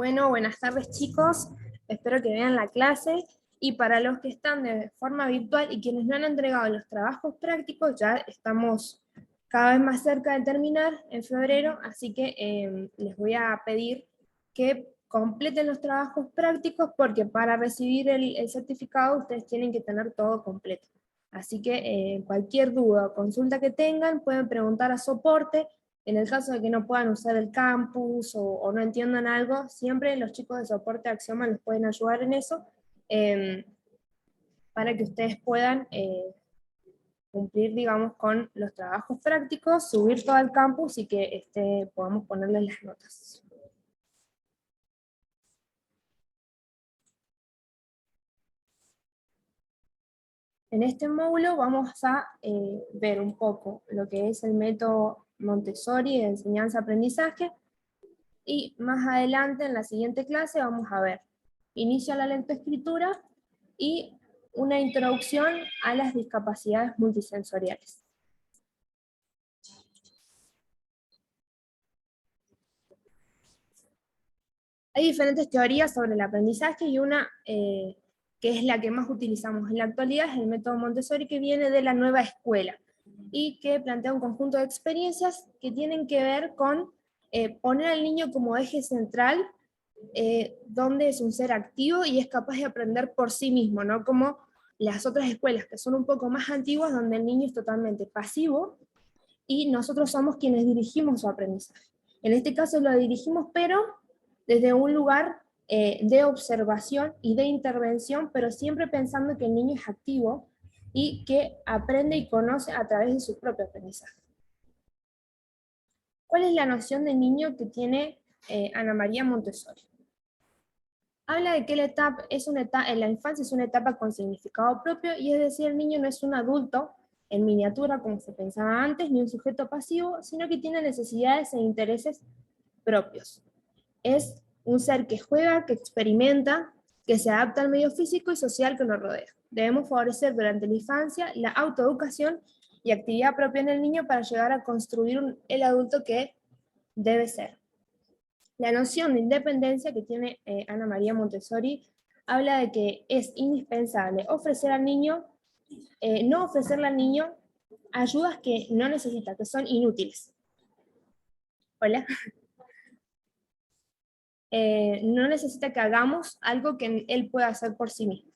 Bueno, buenas tardes chicos, espero que vean la clase y para los que están de forma virtual y quienes no han entregado los trabajos prácticos, ya estamos cada vez más cerca de terminar en febrero, así que les voy a pedir que completen los trabajos prácticos porque para recibir el certificado ustedes tienen que tener todo completo. Así que cualquier duda o consulta que tengan pueden preguntar a soporte. En el caso de que no puedan usar el campus o no entiendan algo, siempre los chicos de soporte de Axioma les pueden ayudar en eso, eh, para que ustedes puedan cumplir, digamos, con los trabajos prácticos, subir todo al campus y que podamos ponerles las notas. En este módulo vamos a ver un poco lo que es el método Montessori de enseñanza-aprendizaje, y más adelante en la siguiente clase vamos a ver inicio a la lectoescritura y una introducción a las discapacidades multisensoriales. Hay diferentes teorías sobre el aprendizaje y una que es la que más utilizamos en la actualidad es el método Montessori, que viene de la nueva escuela y que plantea un conjunto de experiencias que tienen que ver con poner al niño como eje central, donde es un ser activo y es capaz de aprender por sí mismo, no como las otras escuelas que son un poco más antiguas, donde el niño es totalmente pasivo y nosotros somos quienes dirigimos su aprendizaje. En este caso lo dirigimos, pero desde un lugar de observación y de intervención, pero siempre pensando que el niño es activo y que aprende y conoce a través de su propio aprendizaje. ¿Cuál es la noción de niño que tiene Ana María Montessori? Habla de que la etapa en la infancia es una etapa con significado propio, y es decir, el niño no es un adulto en miniatura como se pensaba antes, ni un sujeto pasivo, sino que tiene necesidades e intereses propios. Es un ser que juega, que experimenta, que se adapta al medio físico y social que nos rodea. Debemos favorecer durante la infancia la autoeducación y actividad propia en el niño para llegar a construir el adulto que debe ser. La noción de independencia que tiene Ana María Montessori habla de que es indispensable ofrecer al niño, no ofrecerle al niño ayudas que no necesita, que son inútiles. Hola. No necesita que hagamos algo que él pueda hacer por sí mismo,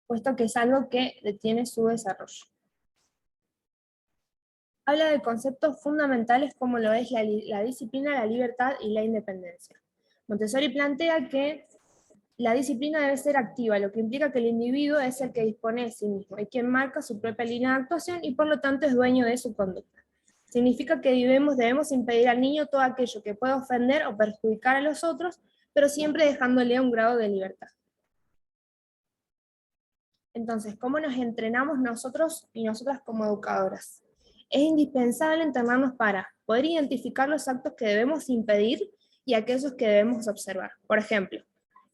puesto que es algo que detiene su desarrollo. Habla de conceptos fundamentales como lo es la disciplina, la libertad y la independencia. Montessori plantea que la disciplina debe ser activa, lo que implica que el individuo es el que dispone de sí mismo, y quien marca su propia línea de actuación y por lo tanto es dueño de su conducta. Significa que debemos impedir al niño todo aquello que pueda ofender o perjudicar a los otros, pero siempre dejándole un grado de libertad. Entonces, ¿cómo nos entrenamos nosotros y nosotras como educadoras? Es indispensable entrenarnos para poder identificar los actos que debemos impedir y aquellos que debemos observar. Por ejemplo,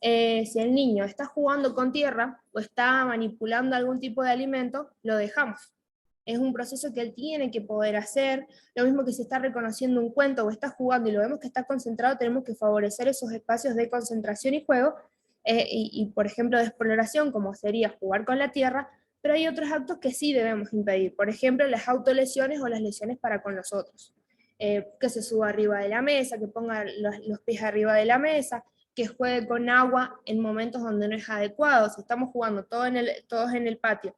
si el niño está jugando con tierra o está manipulando algún tipo de alimento, lo dejamos. Es un proceso que él tiene que poder hacer. Lo mismo que si está reconociendo un cuento o está jugando y lo vemos que está concentrado, tenemos que favorecer esos espacios de concentración y juego, por ejemplo, de exploración, como sería jugar con la tierra, pero hay otros actos que sí debemos impedir. Por ejemplo, las autolesiones o las lesiones para con los otros. Que se suba arriba de la mesa, que ponga los pies arriba de la mesa, que juegue con agua en momentos donde no es adecuado. Si estamos jugando todos en el patio,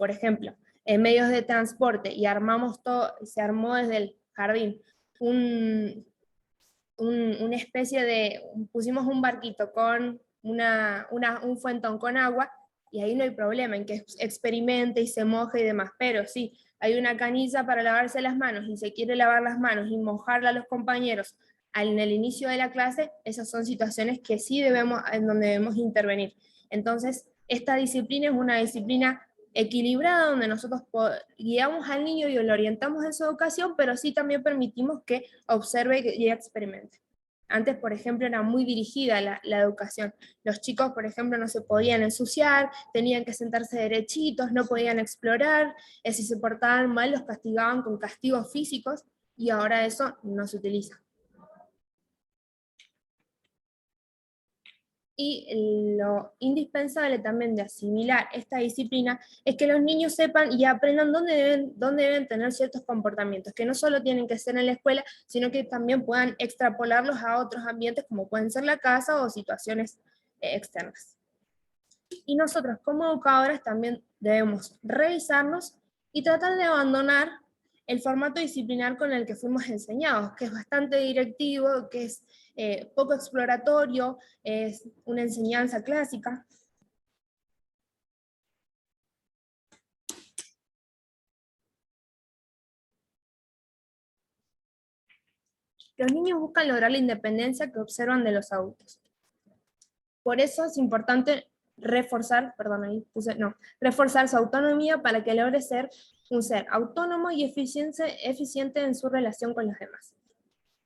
por ejemplo, en medios de transporte, y armamos todo, se armó desde el jardín una especie de, pusimos un barquito con un fuentón con agua, y ahí no hay problema en que experimente y se moje y demás, pero sí, hay una canilla para lavarse las manos y se quiere lavar las manos y mojarla a los compañeros en el inicio de la clase, esas son situaciones que sí en donde debemos intervenir. Entonces, esta disciplina es una disciplina equilibrada, donde nosotros guiamos al niño y lo orientamos en su educación, pero sí también permitimos que observe y experimente. Antes, por ejemplo, era muy dirigida la educación. Los chicos, por ejemplo, no se podían ensuciar, tenían que sentarse derechitos, no podían explorar, si se portaban mal los castigaban con castigos físicos, y ahora eso no se utiliza. Y lo indispensable también de asimilar esta disciplina es que los niños sepan y aprendan dónde deben tener ciertos comportamientos, que no solo tienen que ser en la escuela, sino que también puedan extrapolarlos a otros ambientes como pueden ser la casa o situaciones externas. Y nosotros como educadores también debemos revisarnos y tratar de abandonar el formato disciplinar con el que fuimos enseñados, que es bastante directivo, que es poco exploratorio, es una enseñanza clásica. Los niños buscan lograr la independencia que observan de los adultos. Por eso es importante reforzar su autonomía para que logre ser un ser autónomo y eficiente en su relación con los demás.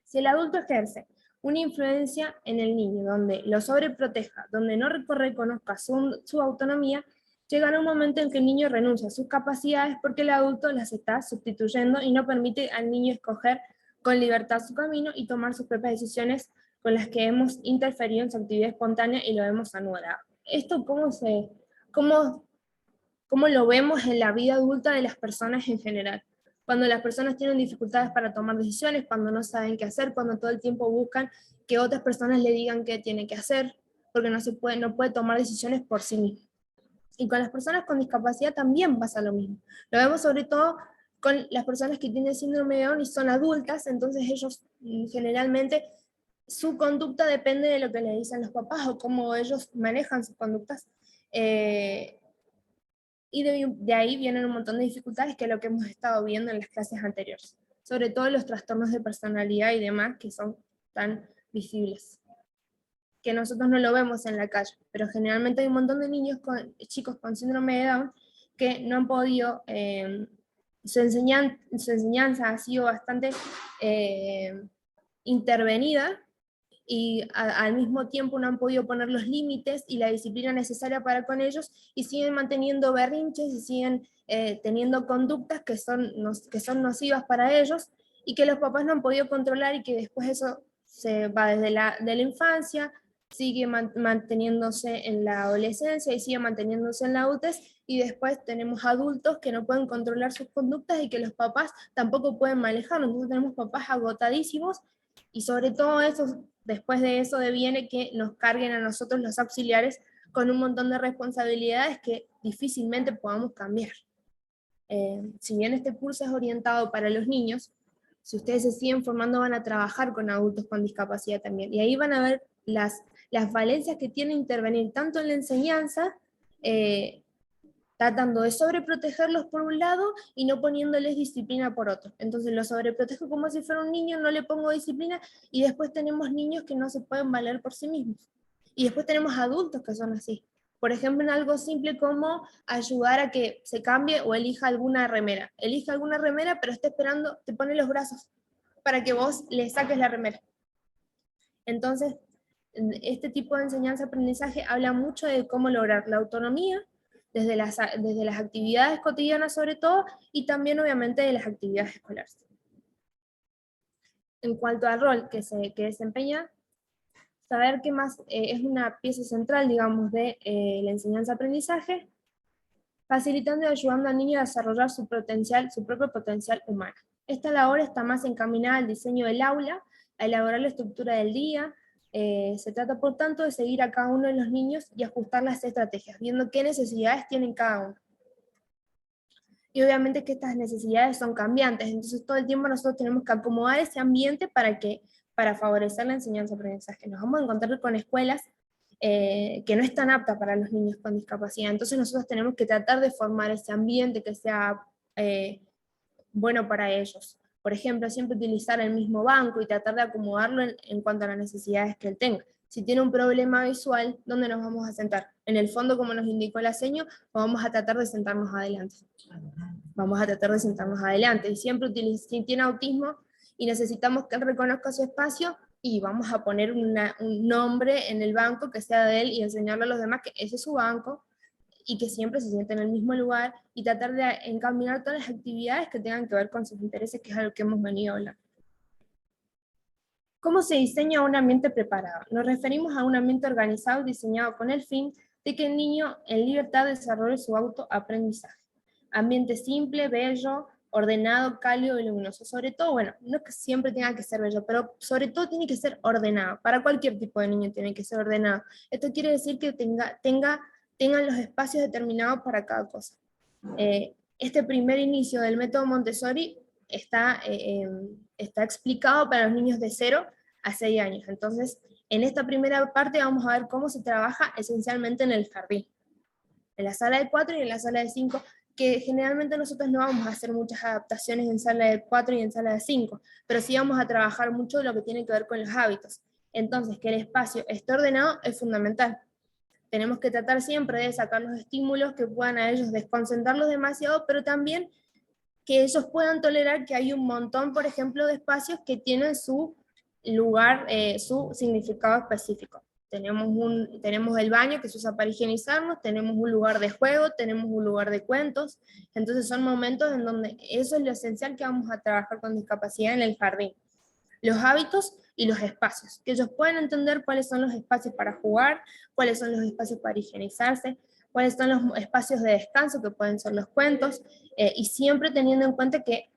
Si el adulto ejerce una influencia en el niño donde lo sobreproteja, donde no reconozca su autonomía, llegará un momento en que el niño renuncia a sus capacidades porque el adulto las está sustituyendo y no permite al niño escoger con libertad su camino y tomar sus propias decisiones con las que hemos interferido en su actividad espontánea y lo hemos anulado. ¿Esto cómo, cómo lo vemos en la vida adulta de las personas en general? Cuando las personas tienen dificultades para tomar decisiones, cuando no saben qué hacer, cuando todo el tiempo buscan que otras personas le digan qué tiene que hacer, porque no puede tomar decisiones por sí mismo. Y con las personas con discapacidad también pasa lo mismo. Lo vemos sobre todo con las personas que tienen síndrome de Down y son adultas, entonces ellos generalmente su conducta depende de lo que le dicen los papás o cómo ellos manejan sus conductas. Y de ahí vienen un montón de dificultades que es lo que hemos estado viendo en las clases anteriores, sobre todo los trastornos de personalidad y demás que son tan visibles, que nosotros no lo vemos en la calle, pero generalmente hay un montón de chicos con síndrome de Down que no han podido, su enseñanza ha sido bastante intervenida y al mismo tiempo no han podido poner los límites y la disciplina necesaria para con ellos y siguen manteniendo berrinches y siguen teniendo conductas que son nocivas para ellos y que los papás no han podido controlar y que después eso se va desde de la infancia, sigue manteniéndose en la adolescencia y sigue manteniéndose en la adultez y después tenemos adultos que no pueden controlar sus conductas y que los papás tampoco pueden manejarlo, entonces tenemos papás agotadísimos y sobre todo eso, después de eso deviene que nos carguen a nosotros los auxiliares con un montón de responsabilidades que difícilmente podamos cambiar. Si bien este curso es orientado para los niños, si ustedes se siguen formando van a trabajar con adultos con discapacidad también. Y ahí van a ver las falencias que tiene intervenir tanto en la enseñanza, tratando de sobreprotegerlos por un lado y no poniéndoles disciplina por otro. Entonces los sobreprotejo como si fuera un niño, no le pongo disciplina y después tenemos niños que no se pueden valer por sí mismos. Y después tenemos adultos que son así. Por ejemplo, en algo simple como ayudar a que se cambie o elija alguna remera. Elija alguna remera, pero está esperando, te pone los brazos para que vos le saques la remera. Entonces, este tipo de enseñanza-aprendizaje habla mucho de cómo lograr la autonomía desde las actividades cotidianas sobre todo, y también obviamente de las actividades escolares. En cuanto al rol que desempeña, saber qué más es una pieza central, digamos, de la enseñanza-aprendizaje, facilitando y ayudando al niño a desarrollar su propio potencial humano. Esta labor está más encaminada al diseño del aula, a elaborar la estructura del día. Se trata, por tanto, de seguir a cada uno de los niños y ajustar las estrategias, viendo qué necesidades tienen cada uno. Y obviamente que estas necesidades son cambiantes, entonces todo el tiempo nosotros tenemos que acomodar ese ambiente para favorecer la enseñanza-aprendizaje. Nos vamos a encontrar con escuelas que no están aptas para los niños con discapacidad, entonces nosotros tenemos que tratar de formar ese ambiente que sea bueno para ellos. Por ejemplo, siempre utilizar el mismo banco y tratar de acomodarlo en cuanto a las necesidades que él tenga. Si tiene un problema visual, ¿dónde nos vamos a sentar? ¿En el fondo, como nos indicó la seño, o vamos a tratar de sentarnos adelante? Vamos a tratar de sentarnos adelante. Y siempre si tiene autismo y necesitamos que él reconozca su espacio, y vamos a poner un nombre en el banco que sea de él y enseñarle a los demás que ese es su banco, y que siempre se sienten en el mismo lugar y tratar de encaminar todas las actividades que tengan que ver con sus intereses, que es algo que hemos venido hablando. ¿Cómo se diseña un ambiente preparado? Nos referimos a un ambiente organizado diseñado con el fin de que el niño en libertad desarrolle su autoaprendizaje. Ambiente simple, bello, ordenado, cálido y luminoso. Sobre todo, bueno, no que siempre tenga que ser bello, pero sobre todo tiene que ser ordenado. Para cualquier tipo de niño tiene que ser ordenado. Esto quiere decir que tengan los espacios determinados para cada cosa. Este primer inicio del método Montessori está explicado para los niños de 0 a 6 años. Entonces, en esta primera parte vamos a ver cómo se trabaja esencialmente en el jardín, en la sala de 4 y en la sala de 5, que generalmente nosotros no vamos a hacer muchas adaptaciones en sala de 4 y en sala de 5, pero sí vamos a trabajar mucho lo que tiene que ver con los hábitos. Entonces, que el espacio esté ordenado es fundamental. Tenemos que tratar siempre de sacar los estímulos que puedan a ellos desconcentrarlos demasiado, pero también que ellos puedan tolerar que hay un montón, por ejemplo, de espacios que tienen su lugar, su significado específico. Tenemos el baño que se usa para higienizarnos, tenemos un lugar de juego, tenemos un lugar de cuentos, entonces son momentos en donde eso es lo esencial que vamos a trabajar con discapacidad en el jardín. Los hábitos y los espacios, que ellos puedan entender cuáles son los espacios para jugar, cuáles son los espacios para higienizarse, cuáles son los espacios de descanso, que pueden ser los cuentos, y siempre teniendo en cuenta que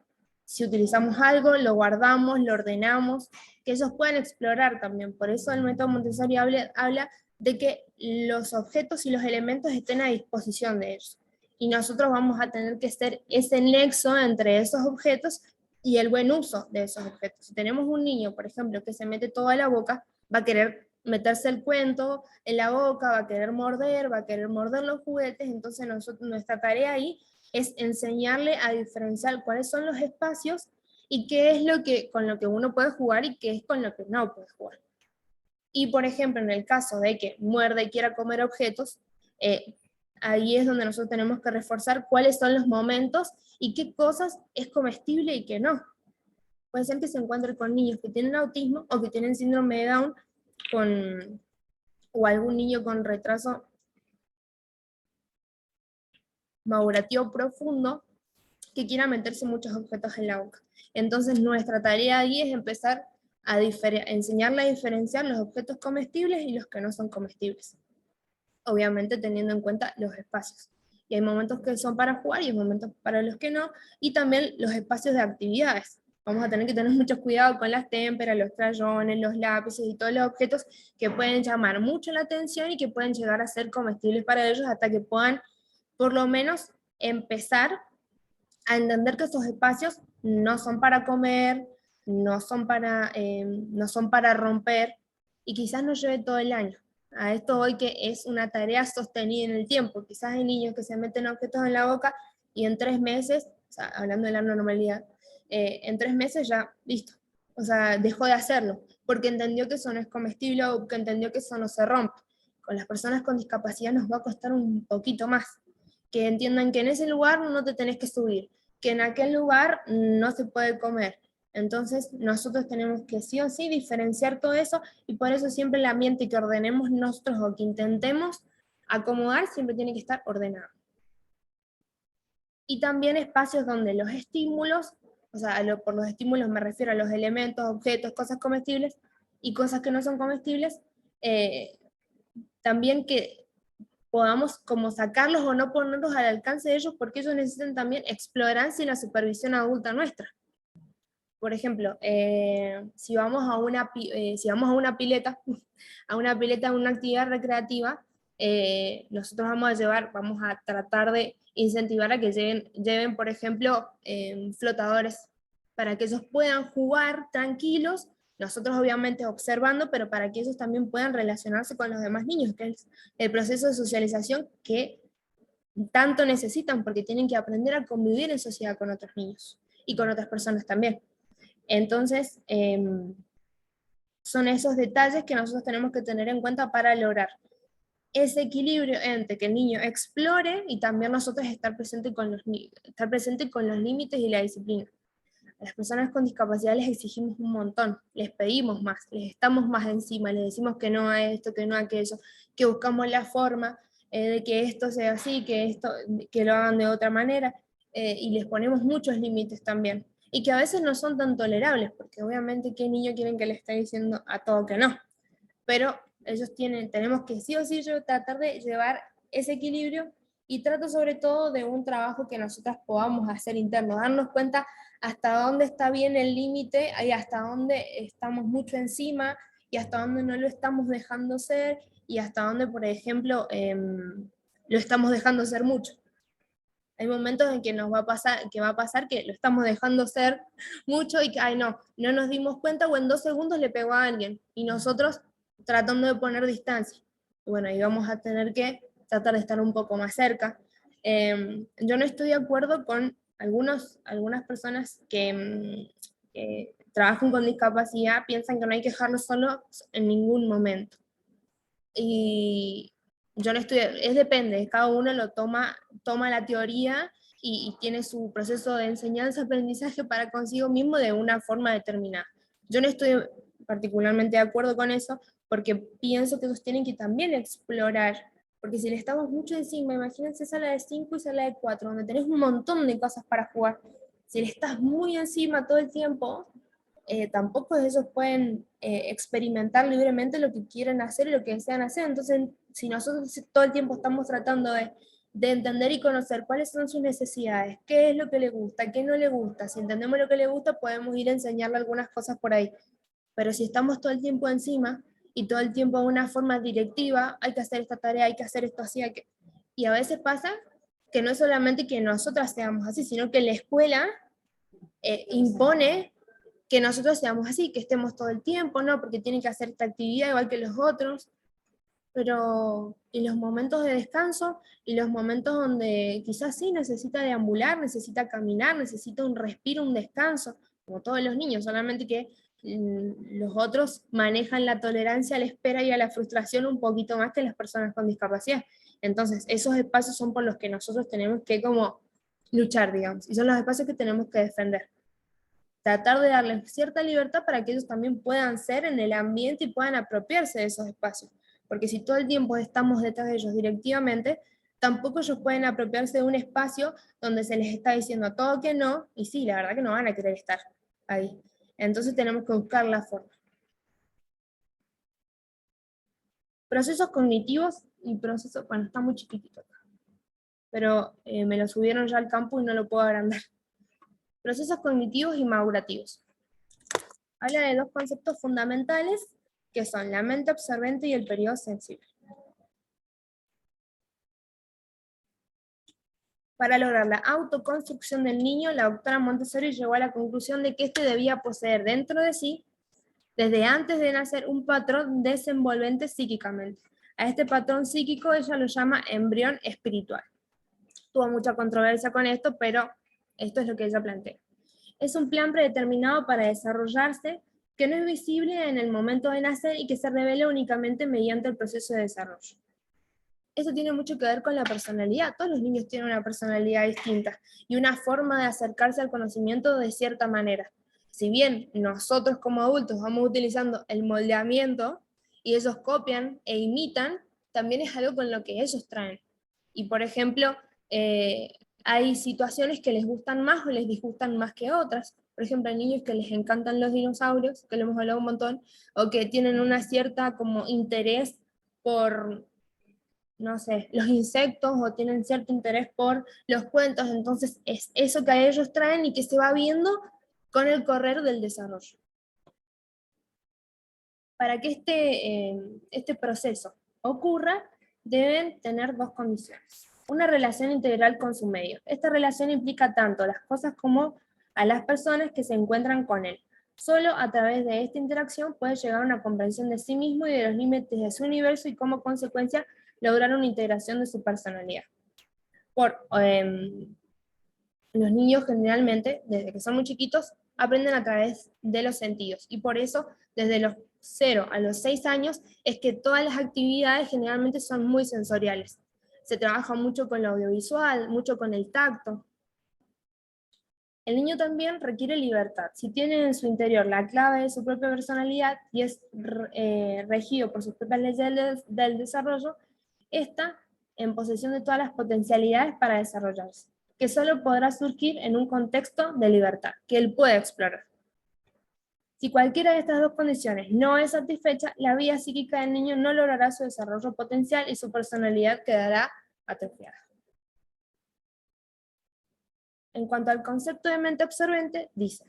si utilizamos algo, lo guardamos, lo ordenamos, que ellos puedan explorar también. Por eso el método Montessori habla de que los objetos y los elementos estén a disposición de ellos. Y nosotros vamos a tener que ser ese nexo entre esos objetos y el buen uso de esos objetos. Si tenemos un niño, por ejemplo, que se mete todo a la boca, va a querer meterse el cuento en la boca, va a querer morder los juguetes, entonces nuestra tarea ahí es enseñarle a diferenciar cuáles son los espacios y qué es con lo que uno puede jugar y qué es con lo que no puede jugar. Y por ejemplo, en el caso de que muerde y quiera comer objetos, ahí es donde nosotros tenemos que reforzar cuáles son los momentos y qué cosas es comestible y qué no. Puede ser que se encuentre con niños que tienen autismo o que tienen síndrome de Down o algún niño con retraso madurativo profundo que quiera meterse muchos objetos en la boca. Entonces nuestra tarea ahí es empezar a enseñarle a diferenciar los objetos comestibles y los que no son comestibles. Obviamente teniendo en cuenta los espacios. Y hay momentos que son para jugar y hay momentos para los que no, y también los espacios de actividades. Vamos a tener que tener mucho cuidado con las témperas, los crayones, los lápices y todos los objetos que pueden llamar mucho la atención y que pueden llegar a ser comestibles para ellos hasta que puedan, por lo menos, empezar a entender que esos espacios no son para comer, no son para romper, y quizás no lleve todo el año. A esto voy que es una tarea sostenida en el tiempo. Quizás hay niños que se meten objetos en la boca y en 3 meses, o sea, hablando de la normalidad, en 3 meses ya, listo. O sea, dejó de hacerlo, porque entendió que eso no es comestible o que entendió que eso no se rompe. Con las personas con discapacidad nos va a costar un poquito más. Que entiendan que en ese lugar no te tenés que subir, que en aquel lugar no se puede comer. Entonces nosotros tenemos que sí o sí diferenciar todo eso, y por eso siempre el ambiente que ordenemos nosotros o que intentemos acomodar siempre tiene que estar ordenado. Y también espacios donde los estímulos, o sea, por los estímulos me refiero a los elementos, objetos, cosas comestibles y cosas que no son comestibles, también que podamos como sacarlos o no ponerlos al alcance de ellos, porque ellos necesitan también explorancia y la supervisión adulta nuestra. Por ejemplo, si vamos a una pileta, a una actividad recreativa, nosotros vamos a tratar de incentivar a que lleven por ejemplo, flotadores, para que ellos puedan jugar tranquilos, nosotros obviamente observando, pero para que ellos también puedan relacionarse con los demás niños, que es el proceso de socialización que tanto necesitan, porque tienen que aprender a convivir en sociedad con otros niños y con otras personas también. Entonces, son esos detalles que nosotros tenemos que tener en cuenta para lograr ese equilibrio entre que el niño explore y también nosotros estar presente con los límites y la disciplina. A las personas con discapacidad les exigimos un montón, les pedimos más, les estamos más encima, les decimos que no a esto, que no a aquello, que buscamos la forma de que esto sea así, que lo hagan de otra manera, y les ponemos muchos límites también. y que a veces no son tan tolerables, porque obviamente qué niño quieren que le esté diciendo a todo que no, pero ellos tenemos que sí o sí yo tratar de llevar ese equilibrio, y trato sobre todo de un trabajo que nosotras podamos hacer interno, darnos cuenta hasta dónde está bien el límite y hasta dónde estamos mucho encima y hasta dónde no lo estamos dejando ser y hasta dónde, por ejemplo, lo estamos dejando ser mucho. Hay momentos en que va a pasar que lo estamos dejando ser mucho y que, ay no, no nos dimos cuenta o en 2 segundos le pegó a alguien y nosotros tratando de poner distancia. Y bueno, ahí vamos a tener que tratar de estar un poco más cerca. Yo no estoy de acuerdo con algunas personas que trabajan con discapacidad, piensan que no hay que dejarlos solos en ningún momento. Y yo no estoy, es depende, cada uno toma la teoría y tiene su proceso de enseñanza-aprendizaje para consigo mismo de una forma determinada. Yo no estoy particularmente de acuerdo con eso, porque pienso que ellos tienen que también explorar, porque si le estamos mucho encima, imagínense sala de 5 y sala de 4 donde tenés un montón de cosas para jugar, si le estás muy encima todo el tiempo, tampoco ellos pueden experimentar libremente lo que quieren hacer y lo que desean hacer. Entonces, si nosotros todo el tiempo estamos tratando de entender y conocer cuáles son sus necesidades, qué es lo que le gusta, qué no le gusta, si entendemos lo que le gusta, podemos ir a enseñarle algunas cosas por ahí. Pero si estamos todo el tiempo encima y todo el tiempo de una forma directiva, hay que hacer esta tarea, hay que hacer esto así, y a veces pasa que no es solamente que nosotras seamos así, sino que la escuela impone que nosotros seamos así, que estemos todo el tiempo, ¿no? Porque tienen que hacer esta actividad igual que los otros, pero en los momentos de descanso y los momentos donde quizás sí necesita deambular, necesita caminar, necesita un respiro, un descanso, como todos los niños, solamente que los otros manejan la tolerancia a la espera y a la frustración un poquito más que las personas con discapacidad. Entonces, esos espacios son por los que nosotros tenemos que como luchar, digamos, y son los espacios que tenemos que defender, tratar de darles cierta libertad para que ellos también puedan ser en el ambiente y puedan apropiarse de esos espacios. Porque si todo el tiempo estamos detrás de ellos directivamente, tampoco ellos pueden apropiarse de un espacio donde se les está diciendo a todo que no, y sí, la verdad que no van a querer estar ahí. Entonces tenemos que buscar la forma. Procesos cognitivos y procesos, bueno, está muy chiquitito acá, pero me lo subieron ya al campo y no lo puedo agrandar. Procesos cognitivos y madurativos. Habla de dos conceptos fundamentales que son la mente observante y el periodo sensible. Para lograr la autoconstrucción del niño, la doctora Montessori llegó a la conclusión de que éste debía poseer dentro de sí, desde antes de nacer, un patrón desenvolvente psíquicamente. A este patrón psíquico ella lo llama embrión espiritual. Tuvo mucha controversia con esto, pero esto es lo que ella plantea. Es un plan predeterminado para desarrollarse que no es visible en el momento de nacer y que se revela únicamente mediante el proceso de desarrollo. Eso tiene mucho que ver con la personalidad. Todos los niños tienen una personalidad distinta y una forma de acercarse al conocimiento de cierta manera. Si bien nosotros como adultos vamos utilizando el moldeamiento y ellos copian e imitan, también es algo con lo que ellos traen. Y por ejemplo, hay situaciones que les gustan más o les disgustan más que otras. Por ejemplo, hay niños que les encantan los dinosaurios, que lo hemos hablado un montón, o que tienen una cierta como interés por, no sé, los insectos o tienen cierto interés por los cuentos, entonces es eso que a ellos traen y que se va viendo con el correr del desarrollo. Para que este proceso ocurra, deben tener dos condiciones. Una relación integral con su medio. Esta relación implica tanto a las cosas como a las personas que se encuentran con él. Solo a través de esta interacción puede llegar a una comprensión de sí mismo y de los límites de su universo y como consecuencia lograr una integración de su personalidad. Los niños generalmente, desde que son muy chiquitos, aprenden a través de los sentidos y por eso desde los 0 a los 6 años es que todas las actividades generalmente son muy sensoriales. Se trabaja mucho con lo audiovisual, mucho con el tacto. El niño también requiere libertad. Si tiene en su interior la clave de su propia personalidad y es regido por sus propias leyes del desarrollo, está en posesión de todas las potencialidades para desarrollarse. que solo podrá surgir en un contexto de libertad, que él puede explorar. Si cualquiera de estas dos condiciones no es satisfecha, la vida psíquica del niño no logrará su desarrollo potencial y su personalidad quedará atrofiada. En cuanto al concepto de mente absorbente, dice: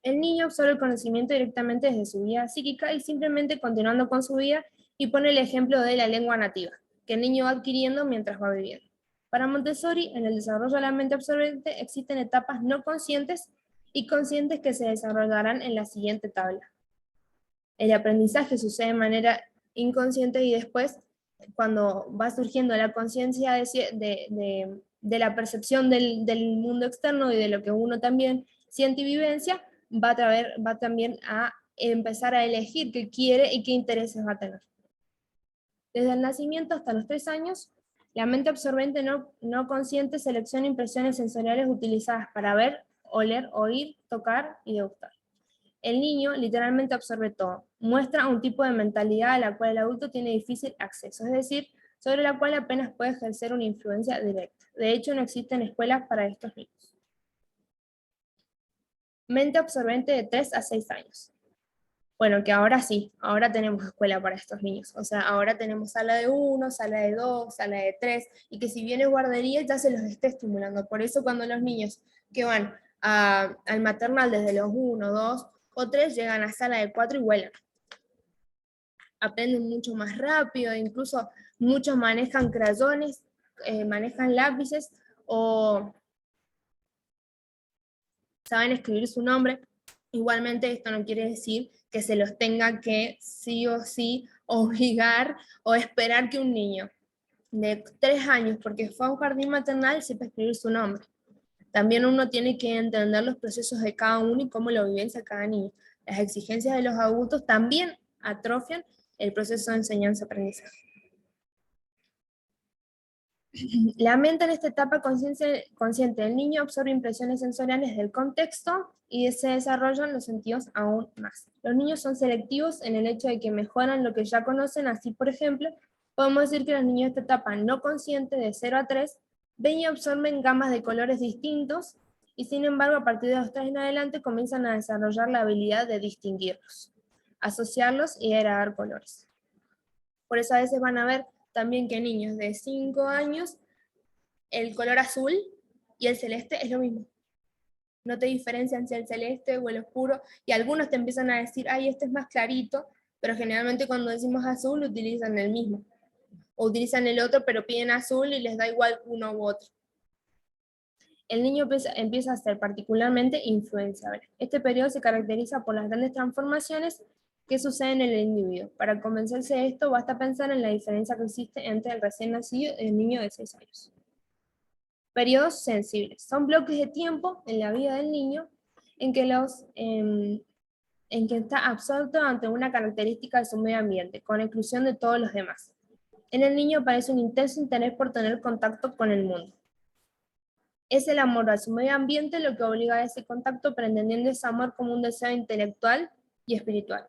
el niño absorbe el conocimiento directamente desde su vida psíquica y simplemente continuando con su vida, y pone el ejemplo de la lengua nativa, que el niño va adquiriendo mientras va viviendo. Para Montessori, en el desarrollo de la mente absorbente existen etapas no conscientes y conscientes que se desarrollarán en la siguiente tabla. El aprendizaje sucede de manera inconsciente y después, cuando va surgiendo la conciencia de la percepción del mundo externo y de lo que uno también siente y vivencia, va también a empezar a elegir qué quiere y qué intereses va a tener. Desde el nacimiento hasta los 3 años, la mente absorbente no consciente selecciona impresiones sensoriales utilizadas para ver, oler, oír, tocar y degustar. El niño literalmente absorbe todo, muestra un tipo de mentalidad a la cual el adulto tiene difícil acceso, es decir, sobre la cual apenas puede ejercer una influencia directa. De hecho, no existen escuelas para estos niños. Mente absorbente de 3 a 6 años. Bueno, que ahora sí, ahora tenemos escuela para estos niños. O sea, ahora tenemos sala de 1, sala de 2, sala de 3, y que si viene guardería ya se los esté estimulando. Por eso cuando los niños que van al maternal desde los 1, 2 o 3 llegan a sala de 4 y vuelan. Aprenden mucho más rápido, incluso muchos manejan crayones, manejan lápices o saben escribir su nombre. Igualmente esto no quiere decir que se los tenga que sí o sí obligar o esperar que un niño de 3 años, porque fue a un jardín maternal, sepa escribir su nombre. También uno tiene que entender los procesos de cada uno y cómo lo vivencia cada niño. Las exigencias de los adultos también atrofian el proceso de enseñanza-aprendizaje. La mente en esta etapa consciente del niño absorbe impresiones sensoriales del contexto y se desarrollan los sentidos aún más. Los niños son selectivos en el hecho de que mejoran lo que ya conocen, así por ejemplo, podemos decir que los niños de esta etapa no consciente de 0 a 3 ven y absorben gamas de colores distintos y sin embargo a partir de los 3 en adelante comienzan a desarrollar la habilidad de distinguirlos, asociarlos y agregar colores. Por eso a veces van a ver también que niños de 5 años, el color azul y el celeste es lo mismo. No te diferencian si el celeste o el oscuro, y algunos te empiezan a decir, ay, este es más clarito, pero generalmente cuando decimos azul utilizan el mismo. O utilizan el otro, pero piden azul y les da igual uno u otro. El niño empieza a ser particularmente influenciable. Este periodo se caracteriza por las grandes transformaciones que suceden en el individuo. Para convencerse de esto, basta pensar en la diferencia que existe entre el recién nacido y el niño de 6 años. Periodos sensibles. Son bloques de tiempo en la vida del niño en que está absorto ante una característica de su medio ambiente, con exclusión de todos los demás. En el niño aparece un intenso interés por tener contacto con el mundo. Es el amor a su medio ambiente lo que obliga a ese contacto, pretendiendo ese amor como un deseo intelectual y espiritual.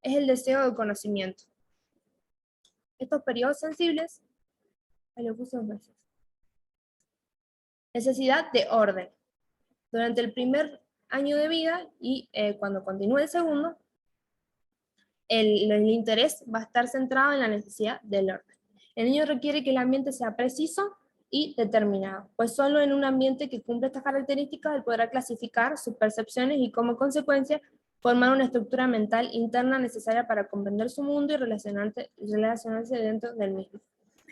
Es el deseo de conocimiento. Estos periodos sensibles, ahí lo puse 2 veces. Necesidad de orden. Durante el primer año de vida y cuando continúe el segundo, el interés va a estar centrado en la necesidad del orden. El niño requiere que el ambiente sea preciso y determinado, pues solo en un ambiente que cumple estas características él podrá clasificar sus percepciones y como consecuencia formar una estructura mental interna necesaria para comprender su mundo y relacionarse dentro del mismo.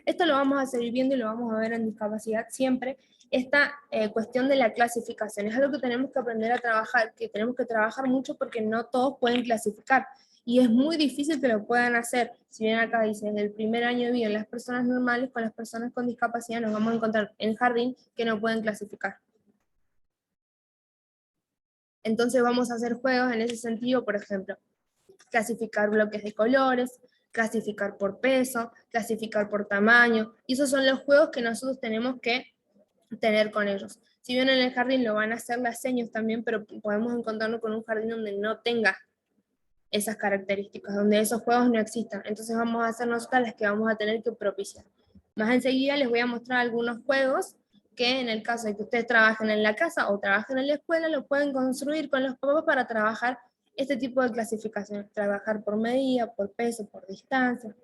Esto lo vamos a seguir viendo y lo vamos a ver en discapacidad siempre. Esta cuestión de la clasificación es algo que tenemos que aprender a trabajar, que tenemos que trabajar mucho porque no todos pueden clasificar. Y es muy difícil que lo puedan hacer. Si bien acá dice, desde el primer año de vida, las personas normales con las personas con discapacidad nos vamos a encontrar en el jardín que no pueden clasificar. Entonces vamos a hacer juegos en ese sentido, por ejemplo, clasificar bloques de colores, clasificar por peso, clasificar por tamaño, y esos son los juegos que nosotros tenemos que tener con ellos. Si bien en el jardín lo van a hacer las señas también, pero podemos encontrarnos con un jardín donde no tenga esas características, donde esos juegos no existan. Entonces vamos a hacer nosotras las que vamos a tener que propiciar. Más enseguida les voy a mostrar algunos juegos que en el caso de que ustedes trabajen en la casa o trabajen en la escuela, lo pueden construir con los papás para trabajar este tipo de clasificación, trabajar por medida, por peso, por distancia.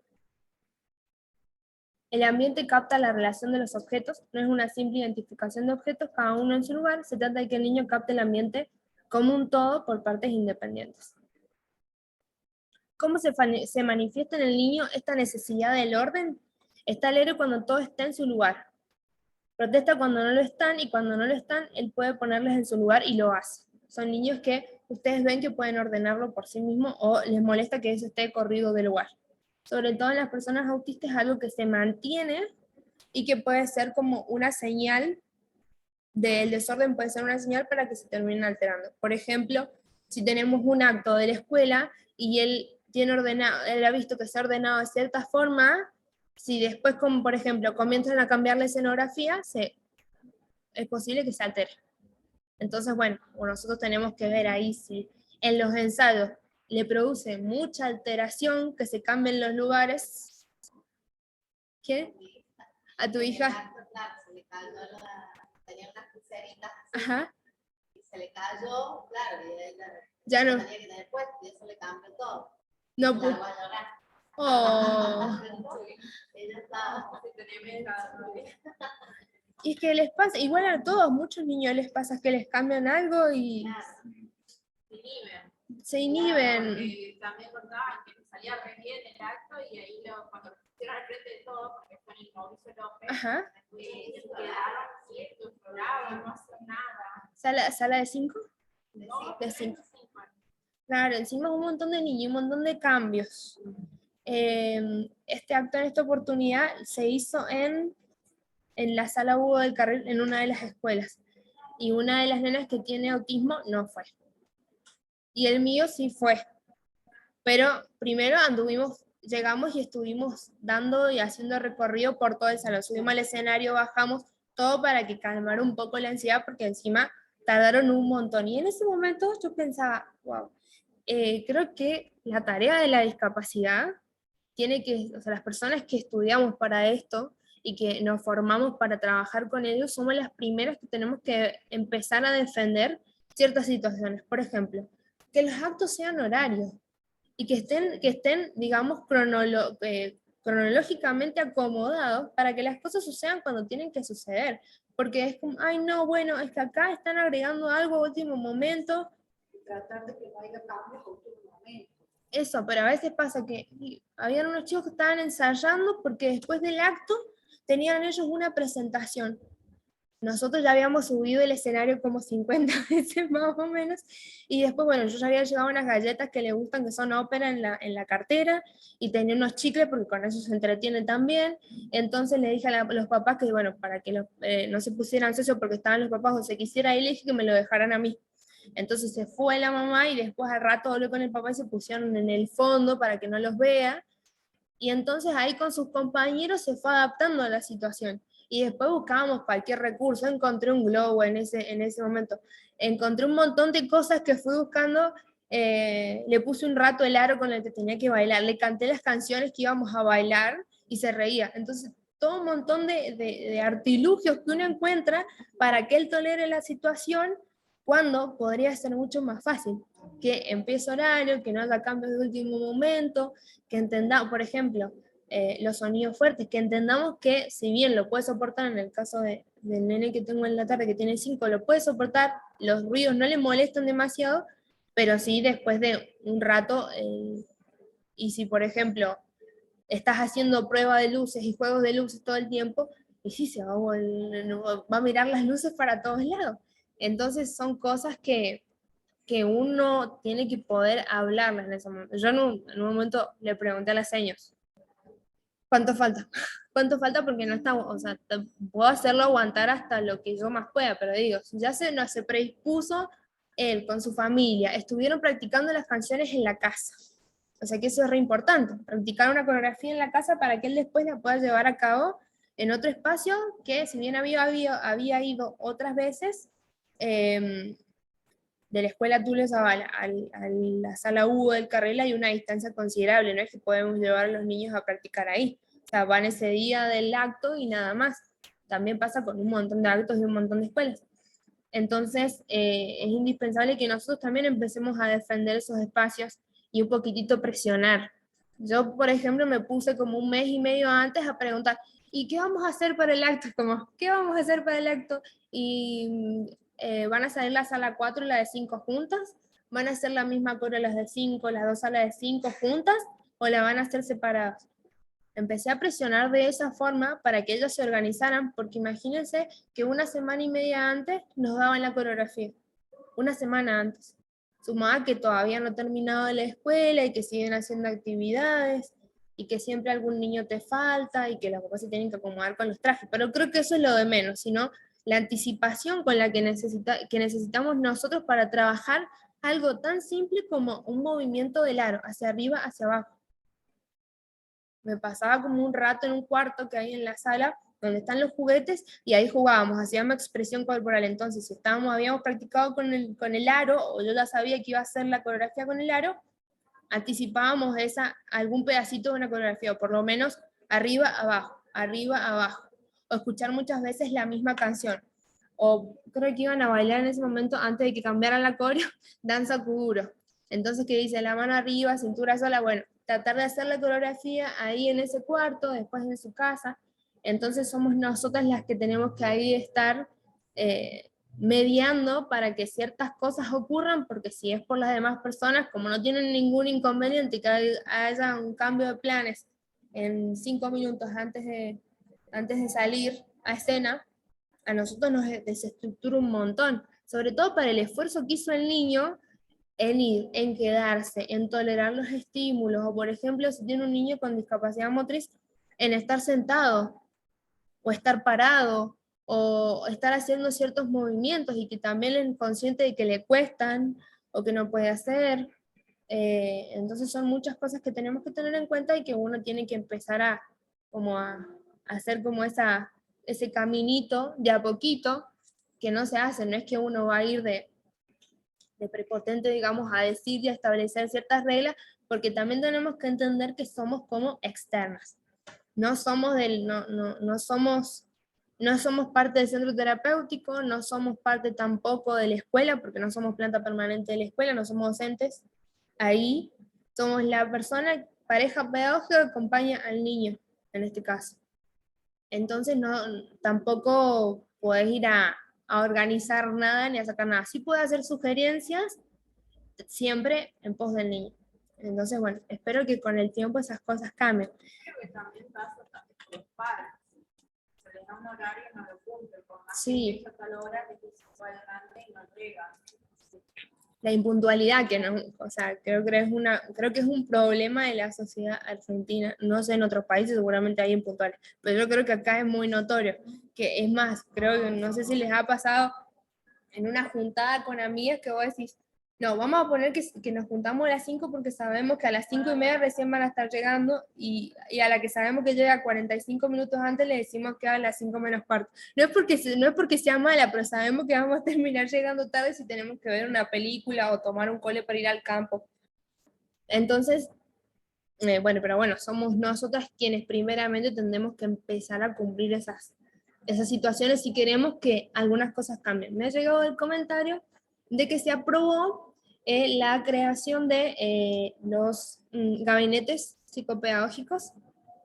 El ambiente capta la relación de los objetos, no es una simple identificación de objetos, cada uno en su lugar, se trata de que el niño capte el ambiente como un todo por partes independientes. ¿Cómo se manifiesta en el niño esta necesidad del orden? Está alegre cuando todo está en su lugar. Protesta cuando no lo están y cuando no lo están, él puede ponerles en su lugar y lo hace. Son niños que ustedes ven que pueden ordenarlo por sí mismos o les molesta que eso esté corrido del lugar. Sobre todo en las personas autistas es algo que se mantiene y que puede ser como una señal del desorden, puede ser una señal para que se terminen alterando. Por ejemplo, si tenemos un acto de la escuela y él ha visto que se ha ordenado de cierta forma, si después, como por ejemplo, comienzan a cambiar la escenografía, es posible que se altere. Entonces, bueno, nosotros tenemos que ver ahí si en los ensayos le produce mucha alteración que se cambien los lugares. ¿Qué? ¿A tu hija? Claro, se le cayó tenía unas pulseritas así, Ajá. y se le cayó, claro, y ella Ya no. tenía que tener puesto, y eso le cambió todo. No, La pues. hago a llorar. Oh. Ella estaba, se tenía miedo. Y es que les pasa, igual a todos, muchos niños les pasa que les cambian algo y Claro. Se inhiben. se inhiben. Porque también contaban que salía re bien el acto y ahí cuando lo pusieron al frente de todos, porque fue en el Mauricio López, Ajá. quedaron quietos, lloraban, no hacían nada. ¿Sala de 5? No, De 5. Claro, encima un montón de niños, un montón de cambios. Este acto en esta oportunidad se hizo en la sala Hugo del Carril, en una de las escuelas. Y una de las nenas que tiene autismo no fue. Y el mío sí fue. Pero primero llegamos y estuvimos dando y haciendo recorrido por todo el salón. Subimos al escenario, bajamos, todo para que calmara un poco la ansiedad, porque encima tardaron un montón. Y en ese momento yo pensaba, wow, creo que la tarea de la discapacidad tiene que, o sea, las personas que estudiamos para esto y que nos formamos para trabajar con ellos, somos las primeras que tenemos que empezar a defender ciertas situaciones. Por ejemplo, que los actos sean horarios y que estén digamos, cronológicamente acomodados para que las cosas sucedan cuando tienen que suceder. Porque es como, ay, no, bueno, es que acá están agregando algo a último momento. Tratar de que no haya cambios a último momento. Eso, pero a veces pasa que habían unos chicos que estaban ensayando porque después del acto tenían ellos una presentación. Nosotros ya habíamos subido el escenario como 50 veces más o menos, y después, bueno, yo ya había llevado unas galletas que le gustan, que son ópera en la cartera, y tenía unos chicles porque con eso se entretiene también. Entonces le dije a los papás que, bueno, para que no se pusieran ansiosos porque estaban los papás o se quisiera ir, le dije que me lo dejaran a mí. Entonces se fue la mamá y después al rato habló con el papá y se pusieron en el fondo para que no los vea. Y entonces ahí con sus compañeros se fue adaptando a la situación. Y después buscábamos cualquier recurso. Encontré un globo en ese momento. Encontré un montón de cosas que fui buscando. Le puse un rato el aro con el que tenía que bailar. Le canté las canciones que íbamos a bailar y se reía. Entonces, todo un montón de artilugios que uno encuentra para que él tolere la situación cuando podría ser mucho más fácil. Que empiece horario, que no haya cambios de último momento, que entendamos, por ejemplo, los sonidos fuertes, que entendamos que si bien lo puede soportar en el caso del nene que tengo en la tarde que tiene 5, lo puede soportar, los ruidos no le molestan demasiado, pero sí después de un rato, y si por ejemplo estás haciendo prueba de luces y juegos de luces todo el tiempo, y sí, va a mirar las luces para todos lados. Entonces son cosas que uno tiene que poder hablarlas en ese momento. Yo en un momento le pregunté a las señas, ¿cuánto falta? ¿Cuánto falta? Porque no está, o sea, puedo hacerlo aguantar hasta lo que yo más pueda, pero digo, ya no, se predispuso él con su familia, estuvieron practicando las canciones en la casa. O sea que eso es re importante, practicar una coreografía en la casa para que él después la pueda llevar a cabo en otro espacio que si bien había ido otras veces, de la escuela Tulio Zavala a la sala Hugo del Carril hay una distancia considerable, no es que podemos llevar a los niños a practicar ahí. O sea, van ese día del acto y nada más. también pasa con un montón de actos de un montón de escuelas. Entonces, es indispensable que nosotros también empecemos a defender esos espacios y un poquitito presionar. Yo, por ejemplo, me puse como un mes y medio antes a preguntar, ¿y qué vamos a hacer para el acto? Como, ¿qué vamos a hacer para el acto? Y van a salir la sala 4 y la de 5 juntas, van a hacer la misma coreo las de 5, las dos salas de 5 juntas, o la van a hacer separadas. Empecé a presionar de esa forma para que ellos se organizaran, porque imagínense que una semana y media antes nos daban la coreografía, una semana antes. Sumaba que todavía no he terminado la escuela y que siguen haciendo actividades y que siempre algún niño te falta y que los papás se tienen que acomodar con los trajes, pero creo que eso es lo de menos, sino la anticipación con la que necesitamos nosotros para trabajar algo tan simple como un movimiento del aro, hacia arriba, hacia abajo. Me pasaba como un rato en un cuarto que hay en la sala donde están los juguetes y ahí jugábamos, hacíamos expresión corporal. Entonces, si habíamos practicado con el aro, o yo ya sabía que iba a hacer la coreografía con el aro, anticipábamos algún pedacito de una coreografía, o por lo menos arriba, abajo, o escuchar muchas veces la misma canción. O creo que iban a bailar en ese momento antes de que cambiaran la coreo, danza kuduro. Entonces, ¿qué dice? La mano arriba, cintura sola, bueno, tratar de hacer la coreografía ahí en ese cuarto, después en su casa. Entonces somos nosotras las que tenemos que ahí estar mediando para que ciertas cosas ocurran, porque si es por las demás personas, como no tienen ningún inconveniente que haya un cambio de planes en 5 minutos antes de salir a escena, a nosotros nos desestructura un montón, sobre todo para el esfuerzo que hizo el niño en ir, en quedarse, en tolerar los estímulos, o por ejemplo, si tiene un niño con discapacidad motriz, en estar sentado, o estar parado, o estar haciendo ciertos movimientos, y que también es consciente de que le cuestan, o que no puede hacer. Entonces son muchas cosas que tenemos que tener en cuenta y que uno tiene que empezar a hacer como ese caminito de a poquito, que no se hace, no es que uno va a ir de prepotente, digamos, a decir y a establecer ciertas reglas, porque también tenemos que entender que somos como externas. No somos no somos parte del centro terapéutico, no somos parte tampoco de la escuela, porque no somos planta permanente de la escuela, no somos docentes. Ahí somos la persona, pareja pedagógica que acompaña al niño, en este caso. Entonces tampoco podés ir a organizar nada ni a sacar nada. Sí puede hacer sugerencias, siempre en pos del niño. Entonces, bueno, espero que con el tiempo esas cosas cambien. Creo que también pasa también con los padres. Se les da un horario y no lo cumplen, por más Sí. que a tal hora que se fue adelante y no llegan. La impuntualidad, que no, o sea, creo que es un problema de la sociedad argentina. No sé, en otros países seguramente hay impuntuales, pero yo creo que acá es muy notorio. Que es más, creo que no sé si les ha pasado en una juntada con amigas que vos decís, no, vamos a poner que nos juntamos a las 5 porque sabemos que a las 5:30 recién van a estar llegando, y a la que sabemos que llega 45 minutos antes le decimos que a las 5 menos cuarto. No es porque sea mala, pero sabemos que vamos a terminar llegando tarde si tenemos que ver una película o tomar un cole para ir al campo. Entonces, bueno, somos nosotras quienes primeramente tendremos que empezar a cumplir esas situaciones si queremos que algunas cosas cambien. Me ha llegado el comentario de que se aprobó la creación de los gabinetes psicopedagógicos,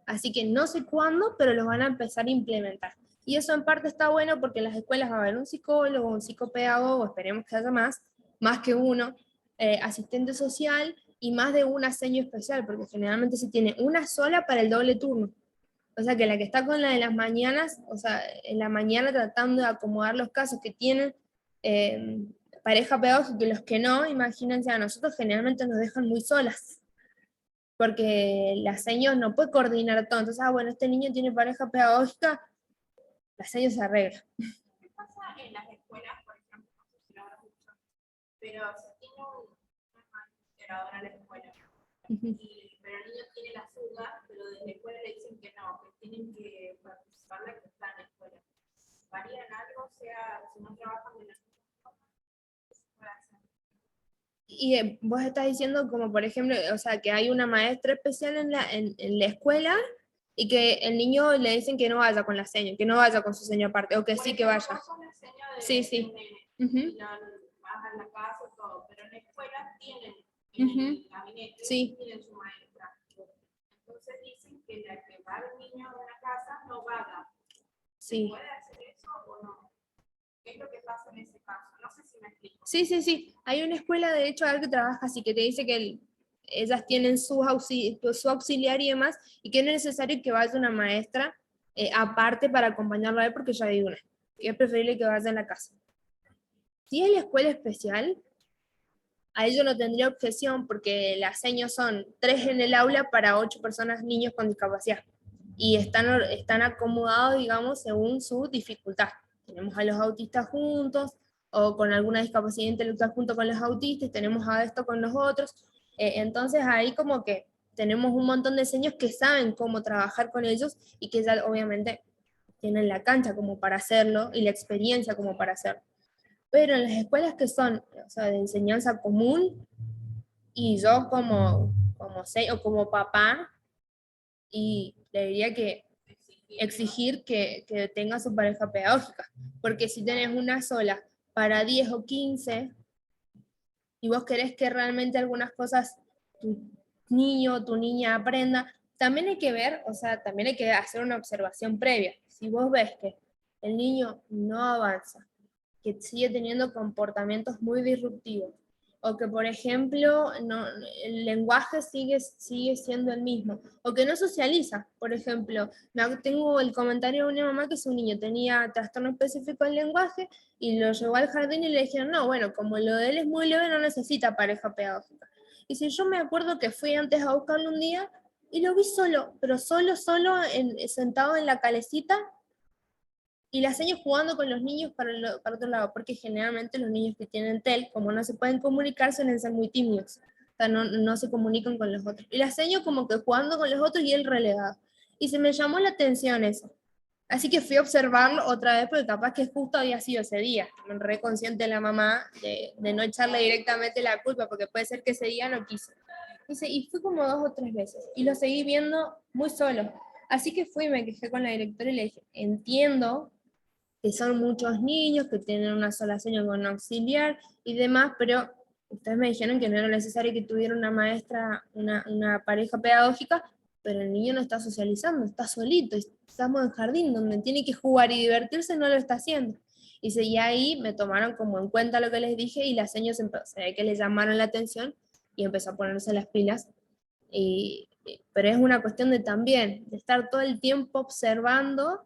así que no sé cuándo, pero los van a empezar a implementar. Y eso en parte está bueno porque en las escuelas va a haber un psicólogo, un psicopedagogo, esperemos que haya más que uno, asistente social y más de una seño especial, porque generalmente se tiene una sola para el doble turno. O sea, que la que está con la de las mañanas, o sea, en la mañana tratando de acomodar los casos que tienen pareja pedagógica y los que no, imagínense, a nosotros generalmente nos dejan muy solas, porque la seño no puede coordinar todo. Entonces, bueno, este niño tiene pareja pedagógica, la seño se arregla. ¿Qué pasa en las escuelas, por ejemplo? No sé si lo habrás visto, pero si tiene una administradora en la escuela, pero el niño tiene la fuga, pero desde la escuela le dicen que no, que tienen que participar la que está en la escuela. ¿Varían algo? O sea, si no trabajan de la escuela, ¿qué se puede hacer? Y vos estás diciendo como, por ejemplo, o sea, que hay una maestra especial en la escuela y que el niño le dicen que no vaya con la seño, que no vaya con su seño aparte, o que sí que vaya. Sí, sí. Y vas a la casa y todo, pero en la escuela tienen el gabinete, sí. tienen su maestra. Entonces dicen que la que va el niño a una casa no vaga. Sí. ¿Puede hacer eso o no? ¿Qué es lo que pasa en ese caso? No sé si me explico. Sí, sí, sí. Hay una escuela de hecho que trabaja así, que te dice que ellas tienen su auxiliar y demás, y que no es necesario que vaya una maestra aparte para acompañarlo a él, porque ya hay una, que es preferible que vaya en la casa. Si es la escuela especial, a ello no tendría objeción, porque las señas son 3 en el aula para 8 personas, niños con discapacidad, y están acomodados, digamos, según su dificultad. Tenemos a los autistas juntos, o con alguna discapacidad intelectual junto con los autistas, tenemos a esto con los otros. Entonces ahí como que tenemos un montón de seños que saben cómo trabajar con ellos, y que ya obviamente tienen la cancha como para hacerlo, y la experiencia como para hacerlo. Pero en las escuelas que son, o sea, de enseñanza común, y yo o como papá, y le diría que exigir que tenga su pareja pedagógica, porque si tenés una sola para 10 o 15, y vos querés que realmente algunas cosas tu niño o tu niña aprenda, también hay que ver, o sea, también hay que hacer una observación previa. Si vos ves que el niño no avanza, que sigue teniendo comportamientos muy disruptivos, o que, por ejemplo, no, el lenguaje sigue siendo el mismo, o que no socializa. Por ejemplo, tengo el comentario de una mamá que su niño tenía trastorno específico del lenguaje, y lo llevó al jardín y le dijeron, no, bueno, como lo de él es muy leve, no necesita pareja pedagógica. Y si yo me acuerdo que fui antes a buscarlo un día, y lo vi solo, pero solo, sentado en la calecita, y las señas jugando con los niños para otro lado, porque generalmente los niños que tienen TEL, como no se pueden comunicar, suelen ser muy tímidos, o sea, no se comunican con los otros. Y las señas como que jugando con los otros y él relegado. Y se me llamó la atención eso. Así que fui a observarlo otra vez, porque capaz que justo había sido ese día. Me re consciente la mamá de no echarle directamente la culpa, porque puede ser que ese día no quiso. Y fui como 2 o 3 veces, y lo seguí viendo muy solo. Así que fui y me quejé con la directora y le dije, entiendo que son muchos niños, que tienen una sola seña con auxiliar y demás, pero ustedes me dijeron que no era necesario que tuviera una maestra, una pareja pedagógica, pero el niño no está socializando, está solito, estamos en jardín, donde tiene que jugar y divertirse, no lo está haciendo. Y ahí me tomaron como en cuenta lo que les dije, y las señas se ve que les llamaron la atención, y empezó a ponerse las pilas. Pero es una cuestión de también, de estar todo el tiempo observando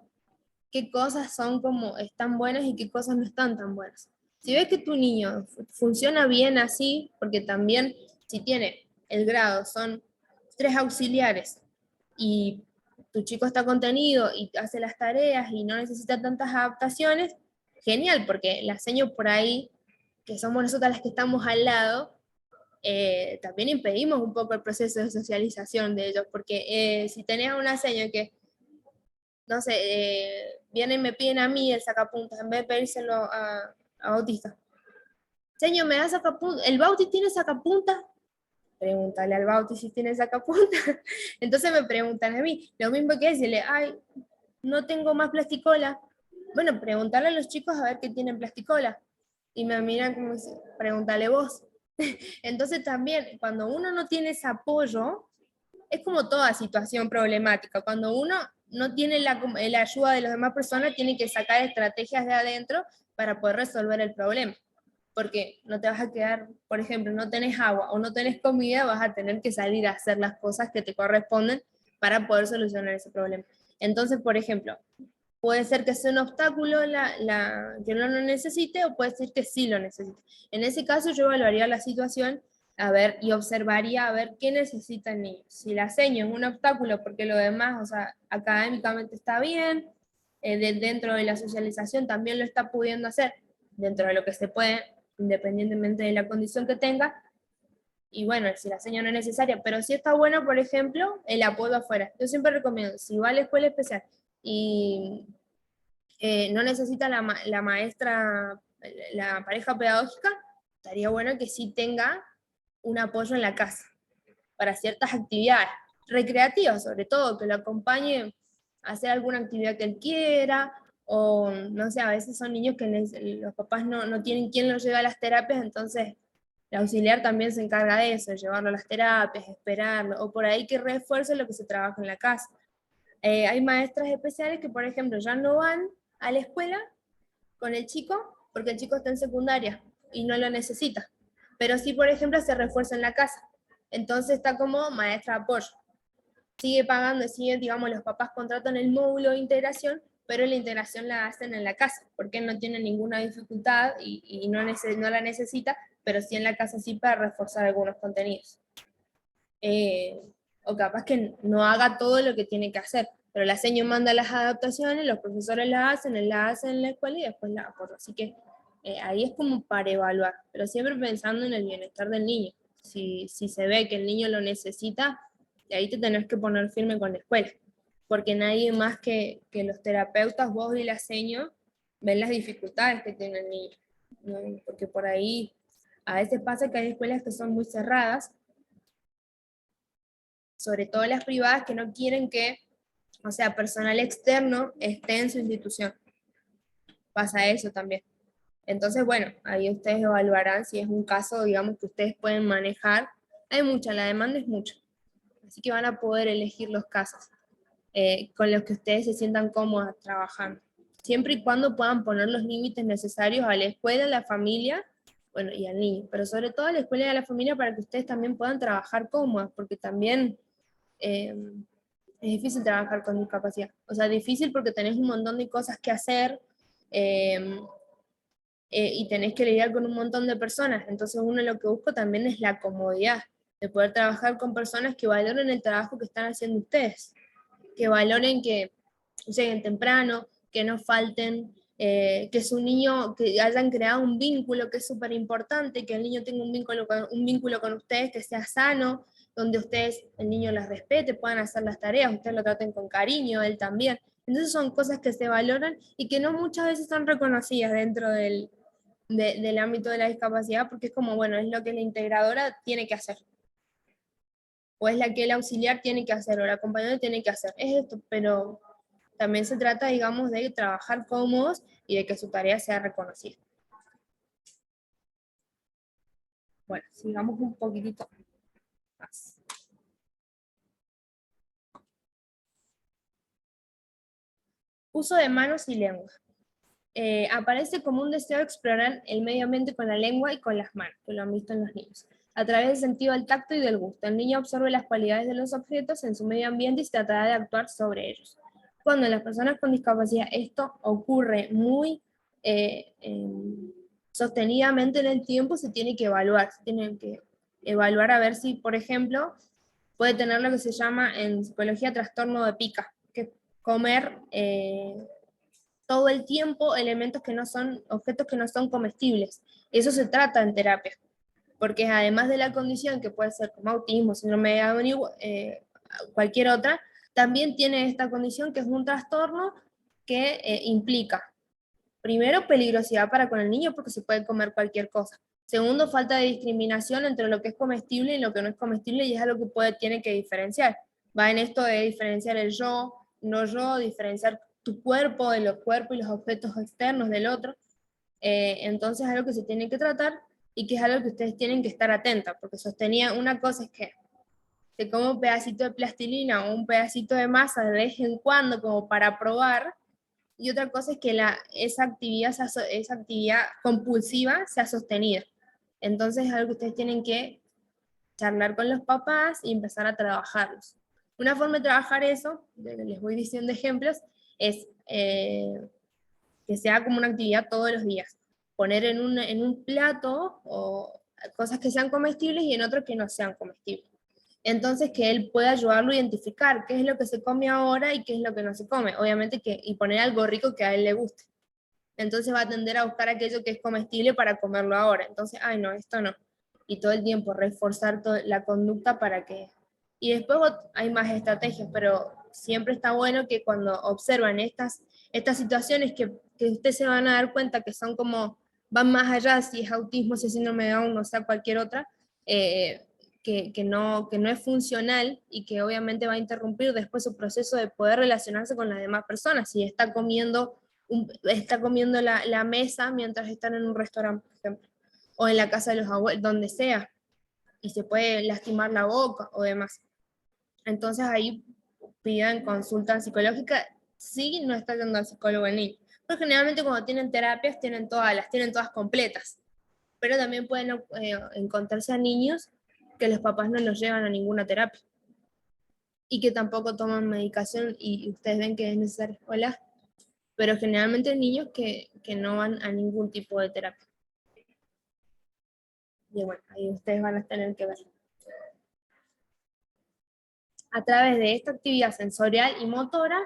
qué cosas son como están buenas y qué cosas no están tan buenas. Si ves que tu niño funciona bien así, porque también si tiene el grado, son 3 auxiliares, y tu chico está contenido y hace las tareas y no necesita tantas adaptaciones, genial, porque la seño por ahí, que somos nosotras las que estamos al lado, también impedimos un poco el proceso de socialización de ellos, porque si tenés una seño que no sé, vienen y me piden a mí el sacapuntas en vez de pedírselo a Bautista. Señor, ¿me da sacapuntas? ¿El Bauti tiene sacapuntas? Pregúntale al Bauti si tiene sacapuntas. Entonces me preguntan a mí. Lo mismo que decirle, ay, no tengo más plasticola. Bueno, preguntarle a los chicos a ver qué tienen plasticola. Y me miran como, pregúntale vos. Entonces también, cuando uno no tiene ese apoyo, es como toda situación problemática. Cuando uno no tiene la ayuda de las demás personas, tiene que sacar estrategias de adentro para poder resolver el problema. Porque no te vas a quedar, por ejemplo, no tenés agua o no tenés comida, vas a tener que salir a hacer las cosas que te corresponden para poder solucionar ese problema. Entonces, por ejemplo, puede ser que sea un obstáculo que uno no necesite, o puede ser que sí lo necesite. En ese caso yo evaluaría la situación, a ver, y observaría a ver qué necesita el niño. Si la seño es un obstáculo porque lo demás, o sea, académicamente está bien, dentro de la socialización también lo está pudiendo hacer, dentro de lo que se puede, independientemente de la condición que tenga, y bueno, si la seña no es necesaria, pero si está bueno, por ejemplo, el apoyo afuera. Yo siempre recomiendo, si va a la escuela especial y no necesita la maestra, la pareja pedagógica, estaría bueno que sí tenga un apoyo en la casa para ciertas actividades. recreativas sobre todo, que lo acompañe a hacer alguna actividad que él quiera, o no sé, a veces son niños que los papás no tienen quien los lleve a las terapias, entonces el auxiliar también se encarga de eso, llevarlo a las terapias, esperarlo, o por ahí que refuerce lo que se trabaja en la casa. Hay maestras especiales que, por ejemplo, ya no van a la escuela con el chico, porque el chico está en secundaria y no lo necesita. Pero sí, por ejemplo, se refuerza en la casa. Entonces está como maestra de apoyo. Sigue pagando, sigue, digamos, los papás contratan el módulo de integración, pero la integración la hacen en la casa, porque él no tiene ninguna dificultad y no la necesita, pero sí en la casa sí para reforzar algunos contenidos. O capaz que no haga todo lo que tiene que hacer, pero la seño manda las adaptaciones, los profesores las hacen, él las hace en la escuela y después las aporta. Así que ahí es como para evaluar, pero siempre pensando en el bienestar del niño. Si se ve que el niño lo necesita, de ahí te tenés que poner firme con la escuela, porque nadie más que los terapeutas, vos y la seño, ven las dificultades que tiene el niño, ¿no? Porque por ahí a veces pasa que hay escuelas que son muy cerradas, sobre todo las privadas, que no quieren que, o sea, personal externo esté en su institución. Pasa eso también. Entonces, bueno, ahí ustedes evaluarán si es un caso, digamos, que ustedes pueden manejar. Hay mucha, la demanda es mucha. Así que van a poder elegir los casos con los que ustedes se sientan cómodos trabajando. Siempre y cuando puedan poner los límites necesarios a la escuela, a la familia, bueno, y al niño. Pero sobre todo a la escuela y a la familia para que ustedes también puedan trabajar cómodos, porque también es difícil trabajar con discapacidad. O sea, difícil porque tenés un montón de cosas que hacer eh, y tenés que lidiar con un montón de personas. Entonces uno lo que busca también es la comodidad de poder trabajar con personas que valoren el trabajo que están haciendo ustedes, que valoren que lleguen temprano, que no falten, que su niño, que hayan creado un vínculo que es súper importante, que el niño tenga un vínculo con ustedes que sea sano, donde ustedes, el niño las respete, puedan hacer las tareas, ustedes lo traten con cariño, él también. Entonces son cosas que se valoran y que no muchas veces son reconocidas dentro del ámbito de la discapacidad, porque es como, bueno, es lo que la integradora tiene que hacer, o es la que el auxiliar tiene que hacer, o el acompañante tiene que hacer, es esto, pero también se trata, digamos, de trabajar cómodos y de que su tarea sea reconocida. Bueno, sigamos un poquitito más. Uso de manos y lengua. Aparece como un deseo de explorar el medio ambiente con la lengua y con las manos, que lo han visto en los niños. A través del sentido del tacto y del gusto, el niño absorbe las cualidades de los objetos en su medio ambiente y se tratará de actuar sobre ellos. Cuando en las personas con discapacidad esto ocurre muy sostenidamente en el tiempo, se tiene que evaluar, a ver si, por ejemplo, puede tener lo que se llama en psicología trastorno de pica, que es comer todo el tiempo elementos que no son, objetos que no son comestibles. Eso se trata en terapia, porque además de la condición que puede ser como autismo, síndrome de Down, cualquier otra, también tiene esta condición que es un trastorno que implica, primero, peligrosidad para con el niño porque se puede comer cualquier cosa. Segundo, falta de discriminación entre lo que es comestible y lo que no es comestible, y es algo que tiene que diferenciar. Va en esto de diferenciar el yo, no yo, diferenciar tu cuerpo de los cuerpos y los objetos externos del otro. Entonces es algo que se tiene que tratar y que es algo que ustedes tienen que estar atentas, porque sostenía una cosa es que se come un pedacito de plastilina o un pedacito de masa de vez en cuando como para probar, y otra cosa es que esa actividad compulsiva sea sostenida. Entonces es algo que ustedes tienen que charlar con los papás y empezar a trabajarlos. Una forma de trabajar eso, les voy diciendo ejemplos, es que sea como una actividad todos los días. Poner en un plato o cosas que sean comestibles y en otro que no sean comestibles. Entonces que él pueda ayudarlo a identificar qué es lo que se come ahora y qué es lo que no se come. Obviamente y poner algo rico que a él le guste. Entonces va a tender a buscar aquello que es comestible para comerlo ahora. Entonces, ay no, esto no. Y todo el tiempo reforzar la conducta para que... Y después hay más estrategias, pero siempre está bueno que cuando observan estas situaciones que ustedes se van a dar cuenta que son como, van más allá, si es autismo, si es síndrome de Down, o sea, cualquier otra, que no es funcional y que obviamente va a interrumpir después su proceso de poder relacionarse con las demás personas. Si está comiendo, está comiendo la mesa mientras están en un restaurante, por ejemplo, o en la casa de los abuelos, donde sea, y se puede lastimar la boca o demás. Entonces ahí pidan consulta psicológica si no está yendo al psicólogo el niño. Pero generalmente cuando tienen terapias las tienen todas completas. Pero también pueden encontrarse a niños que los papás no los llevan a ninguna terapia y que tampoco toman medicación y ustedes ven que es necesaria escuela, pero generalmente niños que no van a ningún tipo de terapia. Y bueno, ahí ustedes van a tener que ver. A través de esta actividad sensorial y motora,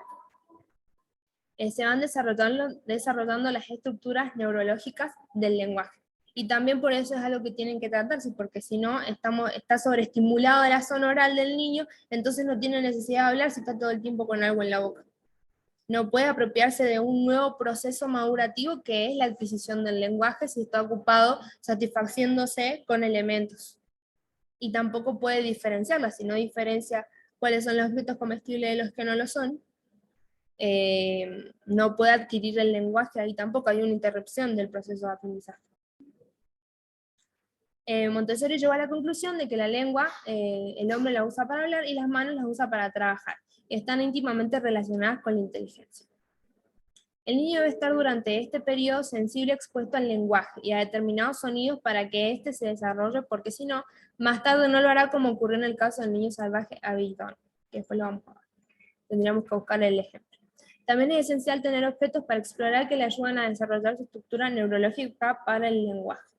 se van desarrollando las estructuras neurológicas del lenguaje. Y también por eso es algo que tienen que tratarse, porque si no, está sobreestimulado la zona oral del niño, entonces no tiene necesidad de hablar si está todo el tiempo con algo en la boca. No puede apropiarse de un nuevo proceso madurativo que es la adquisición del lenguaje si está ocupado satisfaciéndose con elementos. Y tampoco puede diferenciarla, si no diferencia cuáles son los frutos comestibles de los que no lo son, no puede adquirir el lenguaje, ahí tampoco hay una interrupción del proceso de aprendizaje. Montessori llegó a la conclusión de que la lengua, el hombre la usa para hablar y las manos las usa para trabajar. Están íntimamente relacionadas con la inteligencia. El niño debe estar durante este periodo sensible expuesto al lenguaje y a determinados sonidos para que éste se desarrolle, porque si no, más tarde no lo hará como ocurrió en el caso del niño salvaje Abingdon, que después lo vamos a ver. Tendríamos que buscar el ejemplo. También es esencial tener objetos para explorar que le ayudan a desarrollar su estructura neurológica para el lenguaje.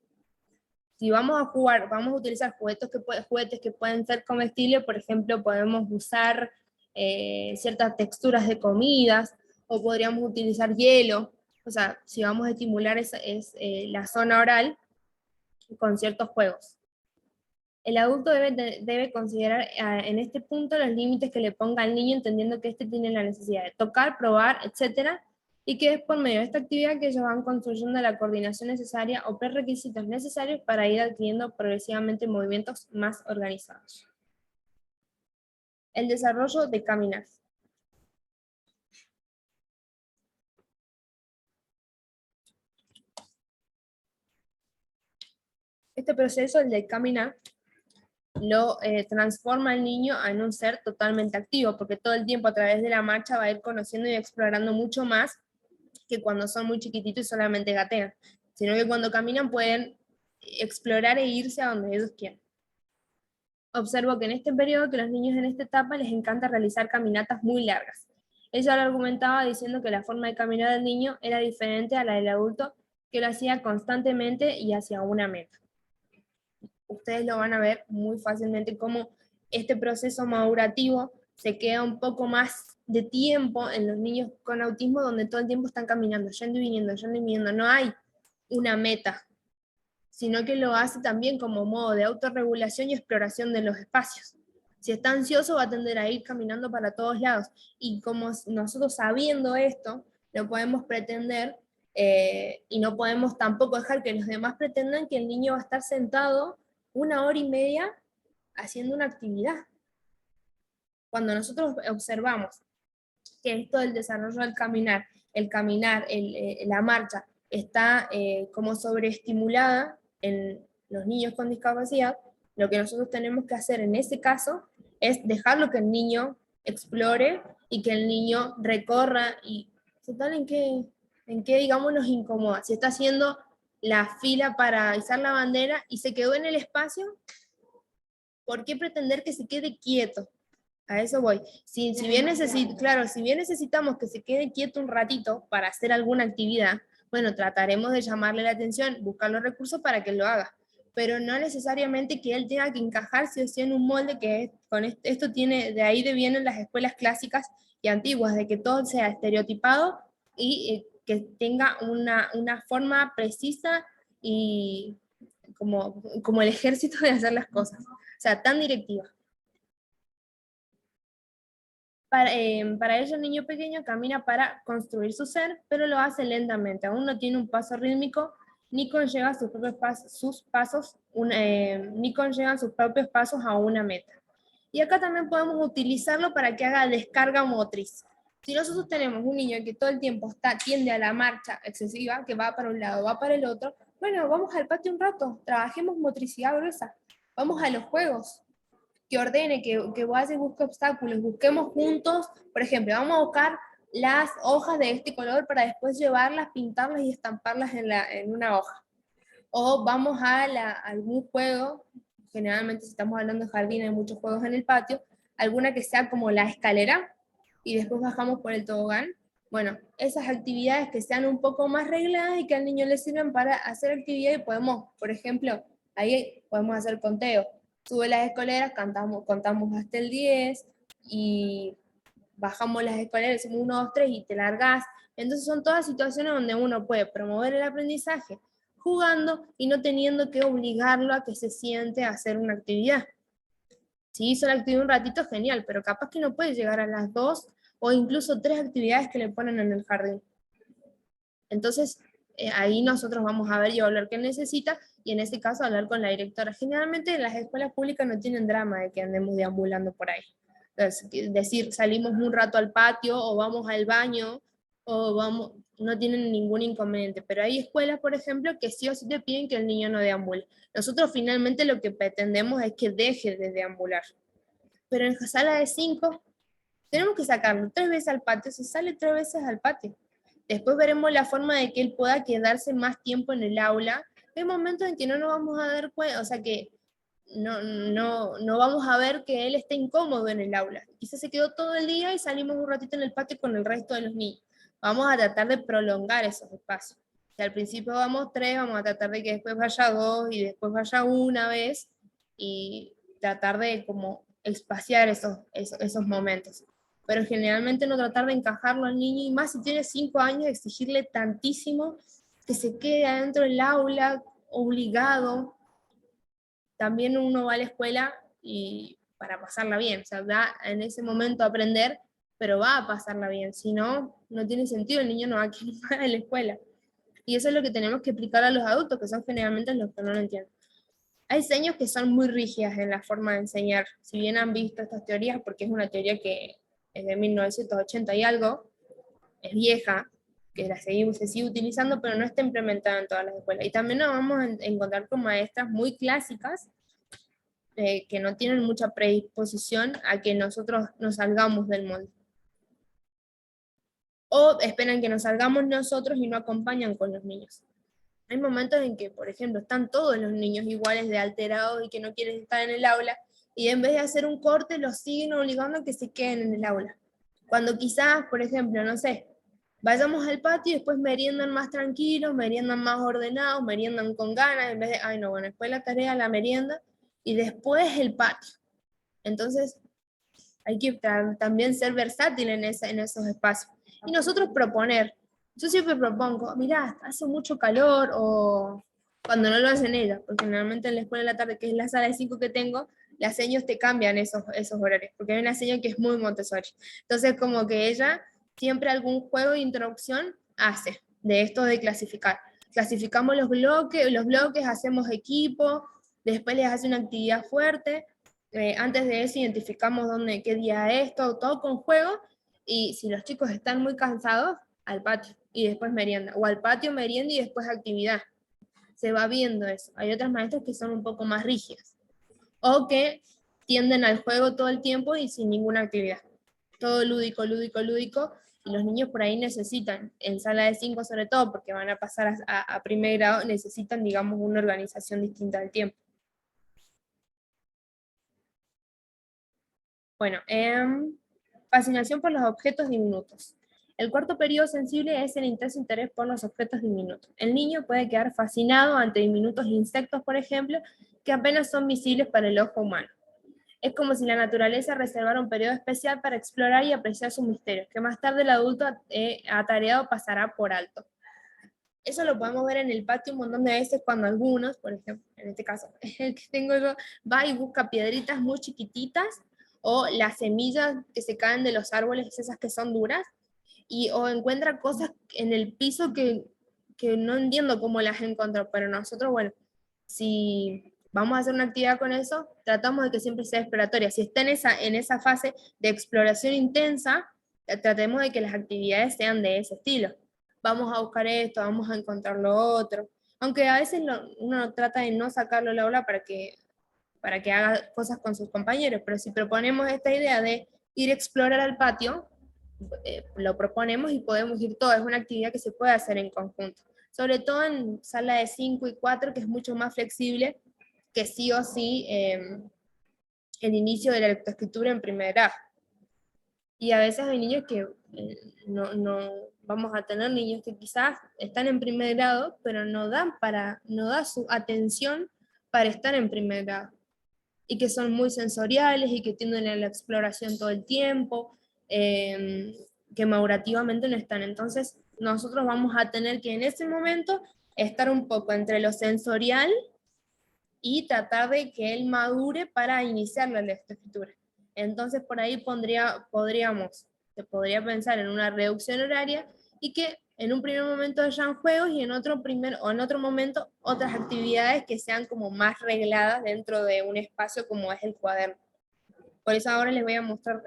Si vamos a jugar, vamos a utilizar juguetes que pueden ser comestibles, por ejemplo, podemos usar ciertas texturas de comidas, o podríamos utilizar hielo, o sea, si vamos a estimular la zona oral con ciertos juegos. El adulto debe considerar en este punto los límites que le ponga al niño, entendiendo que éste tiene la necesidad de tocar, probar, etcétera, y que es por medio de esta actividad que ellos van construyendo la coordinación necesaria o prerequisitos necesarios para ir adquiriendo progresivamente movimientos más organizados. El desarrollo de caminar. Este proceso, el de caminar, lo transforma al niño en un ser totalmente activo, porque todo el tiempo a través de la marcha va a ir conociendo y explorando mucho más que cuando son muy chiquititos y solamente gatean, sino que cuando caminan pueden explorar e irse a donde ellos quieran. Observo que en este periodo, que los niños en esta etapa les encanta realizar caminatas muy largas. Ella lo argumentaba diciendo que la forma de caminar del niño era diferente a la del adulto, que lo hacía constantemente y hacia una meta. Ustedes lo van a ver muy fácilmente cómo este proceso madurativo se queda un poco más de tiempo en los niños con autismo, donde todo el tiempo están caminando, yendo y viniendo, no hay una meta, sino que lo hace también como modo de autorregulación y exploración de los espacios. Si está ansioso va a tender a ir caminando para todos lados, y como nosotros sabiendo esto, no podemos pretender y no podemos tampoco dejar que los demás pretendan que el niño va a estar sentado 1 hora y media haciendo una actividad. Cuando nosotros observamos que esto del desarrollo del caminar, la marcha, está como sobreestimulada en los niños con discapacidad, lo que nosotros tenemos que hacer en ese caso es dejarlo que el niño explore y que el niño recorra, y total en qué digamos nos incomoda. Si está haciendo la fila para izar la bandera y se quedó en el espacio, ¿por qué pretender que se quede quieto? A eso voy. Si bien necesitamos que se quede quieto un ratito para hacer alguna actividad, bueno, trataremos de llamarle la atención, buscar los recursos para que lo haga, pero no necesariamente que él tenga que encajar sí o sí en un molde que esto tiene, de ahí vienen las escuelas clásicas y antiguas, de que todo sea estereotipado y que tenga una forma precisa y como el ejército de hacer las cosas, o sea, tan directiva. Para ello, el niño pequeño camina para construir su ser, pero lo hace lentamente, aún no tiene un paso rítmico ni conllevan ni conllevan sus propios pasos a una meta. Y acá también podemos utilizarlo para que haga descarga motriz. Si nosotros tenemos un niño que todo el tiempo tiende a la marcha excesiva, que va para un lado, va para el otro, bueno, vamos al patio un rato, trabajemos motricidad gruesa, vamos a los juegos, que ordene, que vaya y busque obstáculos, busquemos juntos, por ejemplo, vamos a buscar las hojas de este color para después llevarlas, pintarlas y estamparlas en una hoja. O vamos a algún juego, generalmente si estamos hablando de jardín hay muchos juegos en el patio, alguna que sea como la escalera y después bajamos por el tobogán. Bueno, esas actividades que sean un poco más regladas y que al niño le sirven para hacer actividad y podemos, por ejemplo, ahí podemos hacer conteo. Sube las escaleras, contamos hasta el 10 y bajamos las escaleras, decimos 1, 2, 3 y te largas. Entonces son todas situaciones donde uno puede promover el aprendizaje jugando y no teniendo que obligarlo a que se siente a hacer una actividad. Si hizo la actividad un ratito, genial, pero capaz que no puede llegar a las 2 o incluso 3 actividades que le ponen en el jardín. Entonces, ahí nosotros vamos a ver y a hablar qué necesita, y en ese caso hablar con la directora. Generalmente las escuelas públicas no tienen drama de que andemos deambulando por ahí. Es decir, salimos un rato al patio, o vamos al baño, o vamos, no tienen ningún inconveniente. Pero hay escuelas, por ejemplo, que sí o sí te piden que el niño no deambule. Nosotros finalmente lo que pretendemos es que deje de deambular. Pero en sala de 5 tenemos que sacarlo 3 veces al patio, se sale 3 veces al patio. Después veremos la forma de que él pueda quedarse más tiempo en el aula. Hay momentos en que no nos vamos a dar cuenta, o sea que no vamos a ver que él esté incómodo en el aula. Quizás se quedó todo el día y salimos un ratito en el patio con el resto de los niños. Vamos a tratar de prolongar esos espacios. Si al principio vamos 3, vamos a tratar de que después vaya 2 y después vaya una vez y tratar de como espaciar esos momentos. Pero generalmente no tratar de encajarlo al niño, y más si tiene 5 años, exigirle tantísimo que se quede adentro del aula obligado. También uno va a la escuela y para pasarla bien, o sea, va en ese momento a aprender, pero va a pasarla bien, si no, no tiene sentido, el niño no va a querer ir a la escuela. Y eso es lo que tenemos que explicar a los adultos, que son generalmente los que no lo entienden. Hay seños que son muy rígidas en la forma de enseñar, si bien han visto estas teorías, porque es una teoría que es de 1980 y algo, es vieja, que se sigue utilizando, pero no está implementada en todas las escuelas. Y también nos vamos a encontrar con maestras muy clásicas, que no tienen mucha predisposición a que nosotros nos salgamos del molde. O esperan que nos salgamos nosotros y no acompañan con los niños. Hay momentos en que, por ejemplo, están todos los niños iguales de alterados y que no quieren estar en el aula, y en vez de hacer un corte, los siguen obligando a que se queden en el aula. Cuando quizás, por ejemplo, no sé, vayamos al patio y después meriendan más tranquilos, meriendan más ordenados, meriendan con ganas, en vez de, ay no, bueno, después la tarea, la merienda, y después el patio. Entonces, hay que también ser versátil en esos espacios. Y nosotros proponer. Yo siempre propongo, mirá, hace mucho calor, o cuando no lo hacen ellas, porque normalmente en la escuela de la tarde, que es la sala de 5 que tengo, las seños te cambian esos horarios, porque hay una seño que es muy Montessori. Entonces, como que ella siempre algún juego de introducción hace, de esto de clasificar. Clasificamos los bloques, hacemos equipo, después les hace una actividad fuerte, antes de eso identificamos qué día es, todo con juego, y si los chicos están muy cansados, al patio y después merienda, o al patio, merienda y después actividad. Se va viendo eso. Hay otras maestras que son un poco más rígidas, o que tienden al juego todo el tiempo y sin ninguna actividad. Todo lúdico, lúdico, lúdico, y los niños por ahí necesitan, en sala de 5 sobre todo, porque van a pasar a primer grado, necesitan, digamos, una organización distinta del tiempo. Bueno, fascinación por los objetos diminutos. El cuarto periodo sensible es el intenso interés por los objetos diminutos. El niño puede quedar fascinado ante diminutos insectos, por ejemplo, que apenas son visibles para el ojo humano. Es como si la naturaleza reservara un periodo especial para explorar y apreciar sus misterios, que más tarde el adulto atareado pasará por alto. Eso lo podemos ver en el patio un montón de veces cuando algunos, por ejemplo, en este caso, el que tengo yo, va y busca piedritas muy chiquititas o las semillas que se caen de los árboles, esas que son duras, o encuentra cosas en el piso que que no entiendo cómo las encontró, pero nosotros, bueno, si vamos a hacer una actividad con eso, tratamos de que siempre sea exploratoria. Si está en esa fase de exploración intensa, tratemos de que las actividades sean de ese estilo. Vamos a buscar esto, vamos a encontrar lo otro. Aunque a veces uno trata de no sacarlo al aula para que haga cosas con sus compañeros, pero si proponemos esta idea de ir a explorar al patio, lo proponemos y podemos ir todos. Es una actividad que se puede hacer en conjunto. Sobre todo en sala de 5 y 4, que es mucho más flexible que sí o sí el inicio de la lectoescritura en primer grado. Y a veces hay niños que no vamos a tener niños que quizás están en primer grado, pero no da su atención para estar en primer grado. Y que son muy sensoriales y que tienden a la exploración todo el tiempo, que madurativamente no están. Entonces, nosotros vamos a tener que en ese momento estar un poco entre lo sensorial y tratar de que él madure para iniciar la lectoescritura. Entonces, por ahí se podría pensar en una reducción horaria y que en un primer momento hayan juegos y en otro momento otras actividades que sean como más regladas dentro de un espacio como es el cuaderno. Por eso ahora les voy a mostrar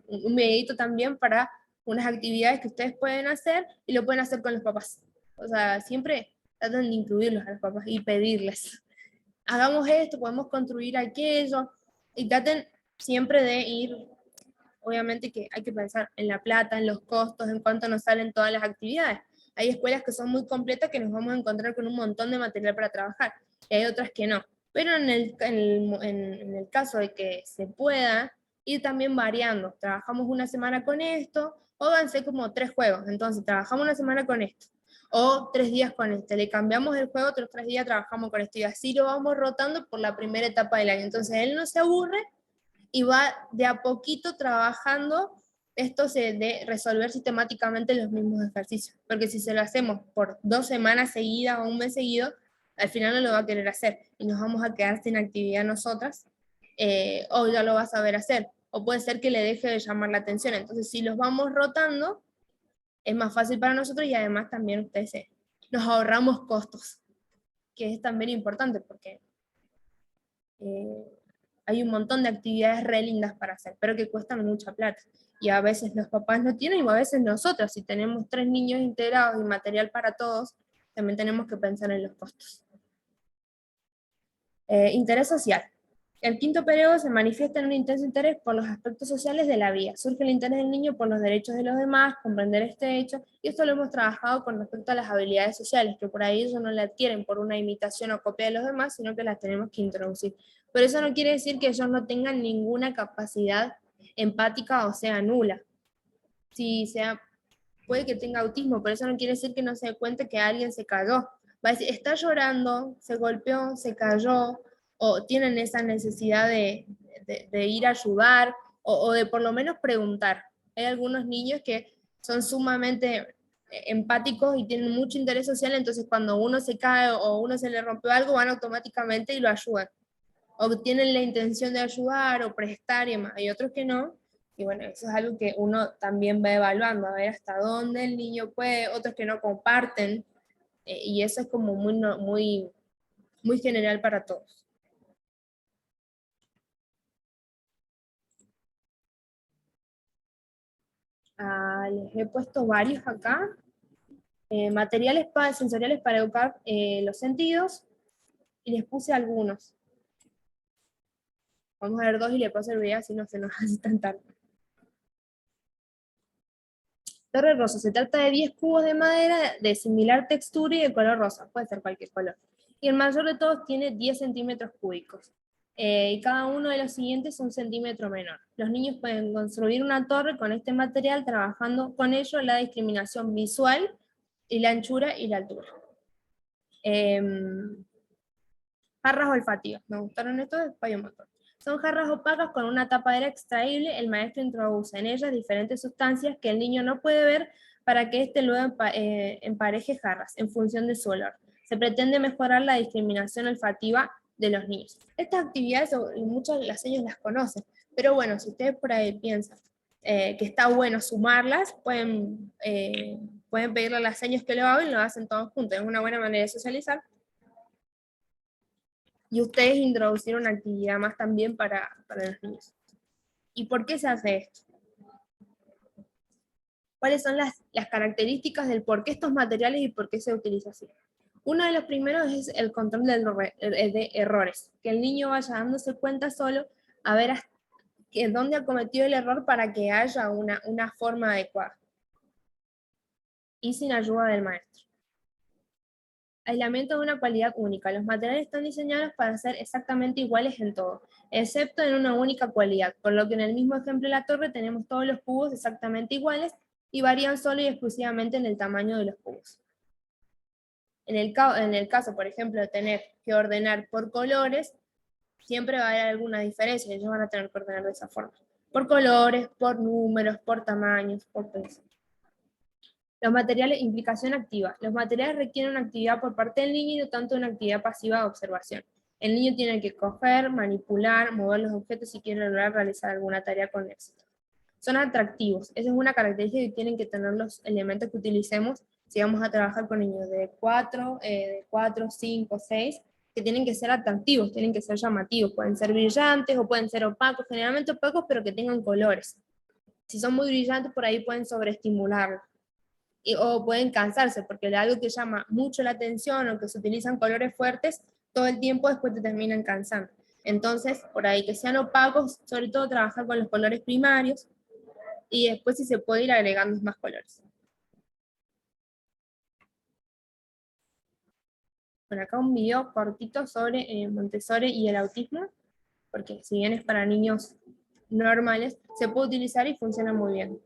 un videito también para unas actividades que ustedes pueden hacer y lo pueden hacer con los papás. O sea, siempre tratan de incluirlos a los papás y pedirles, hagamos esto, podemos construir aquello, y traten siempre de ir, obviamente que hay que pensar en la plata, en los costos, en cuánto nos salen todas las actividades. Hay escuelas que son muy completas que nos vamos a encontrar con un montón de material para trabajar, y hay otras que no. Pero en el caso de que se pueda, ir también variando. Trabajamos una semana con esto, o avancé como 3 juegos. Entonces, trabajamos una semana con esto, o 3 días con este. Le cambiamos el juego, otros 3 días trabajamos con esto, y así lo vamos rotando por la primera etapa del año. Entonces, él no se aburre y va de a poquito trabajando esto de resolver sistemáticamente los mismos ejercicios. Porque si se lo hacemos por 2 semanas seguidas o un mes seguido, al final no lo va a querer hacer y nos vamos a quedar sin actividad nosotras, o ya lo va a saber hacer, o puede ser que le deje de llamar la atención. Entonces, si los vamos rotando, es más fácil para nosotros y además también nos ahorramos costos, que es también importante porque eh, hay un montón de actividades re lindas para hacer, pero que cuestan mucha plata. Y a veces los papás no tienen, y a veces nosotros, si tenemos 3 niños integrados y material para todos, también tenemos que pensar en los costos. Interés social. El quinto periodo se manifiesta en un intenso interés por los aspectos sociales de la vida. Surge el interés del niño por los derechos de los demás, comprender este hecho, y esto lo hemos trabajado con respecto a las habilidades sociales, que por ahí ellos no la adquieren por una imitación o copia de los demás, sino que las tenemos que introducir. Pero eso no quiere decir que ellos no tengan ninguna capacidad empática o sea nula. Si sea, puede que tenga autismo, pero eso no quiere decir que no se dé cuenta que alguien se cayó. Va a decir, está llorando, se golpeó, se cayó, o tienen esa necesidad de ir a ayudar, o de por lo menos preguntar. Hay algunos niños que son sumamente empáticos y tienen mucho interés social, entonces cuando uno se cae o uno se le rompió algo, van automáticamente y lo ayudan. O tienen la intención de ayudar o prestar y demás. Hay otros que no, y bueno, eso es algo que uno también va evaluando, a ver hasta dónde el niño puede, otros que no comparten, y eso es como muy general para todos. Les he puesto varios acá. Materiales sensoriales para educar los sentidos, y les puse algunos. Vamos a ver 2 y le paso el video, así no se nos hace tan tarde. Torre rosa, se trata de 10 cubos de madera de similar textura y de color rosa, puede ser cualquier color. Y el mayor de todos tiene 10 centímetros cúbicos. Y cada uno de los siguientes es 1 centímetro menor. Los niños pueden construir una torre con este material, trabajando con ello la discriminación visual y la anchura y la altura. Jarras olfativas, me gustaron estos de Payomotor. Son jarras opacas con una tapadera extraíble. El maestro introduce en ellas diferentes sustancias que el niño no puede ver para que éste luego empareje jarras en función de su olor. Se pretende mejorar la discriminación olfativa de los niños. Estas actividades, muchos de los ellos las conocen, pero bueno, si ustedes por ahí piensan que está bueno sumarlas, pueden pueden pedirle a las señas que lo hagan y lo hacen todos juntos. Es una buena manera de socializar. Y ustedes introducir una actividad más también para los niños. ¿Y por qué se hace esto? ¿Cuáles son las características del por qué estos materiales y por qué se utiliza así? Uno de los primeros es el control de errores, que el niño vaya dándose cuenta solo a ver dónde ha cometido el error para que haya una forma adecuada. Y sin ayuda del maestro. Aislamiento de una cualidad única. Los materiales están diseñados para ser exactamente iguales en todo, excepto en una única cualidad, por lo que en el mismo ejemplo de la torre tenemos todos los cubos exactamente iguales y varían solo y exclusivamente en el tamaño de los cubos. En el caso, por ejemplo, de tener que ordenar por colores, siempre va a haber alguna diferencia, ellos van a tener que ordenar de esa forma. Por colores, por números, por tamaños, por peso. Los materiales, implicación activa. Los materiales requieren una actividad por parte del niño y no tanto una actividad pasiva de observación. El niño tiene que coger, manipular, mover los objetos si quiere lograr realizar alguna tarea con éxito. Son atractivos. Esa es una característica que tienen que tener los elementos que utilicemos si vamos a trabajar con niños de 4, 5, 6, que tienen que ser atractivos, tienen que ser llamativos. Pueden ser brillantes o pueden ser opacos, generalmente opacos, pero que tengan colores. Si son muy brillantes, por ahí pueden sobreestimularlos. O pueden cansarse, porque algo que llama mucho la atención o que se utilizan colores fuertes, todo el tiempo después te terminan cansando. Entonces, por ahí que sean opacos, sobre todo trabajar con los colores primarios, y después si se puede ir agregando más colores. Bueno, acá un video cortito sobre Montessori y el autismo, porque si bien es para niños normales, se puede utilizar y funciona muy bien.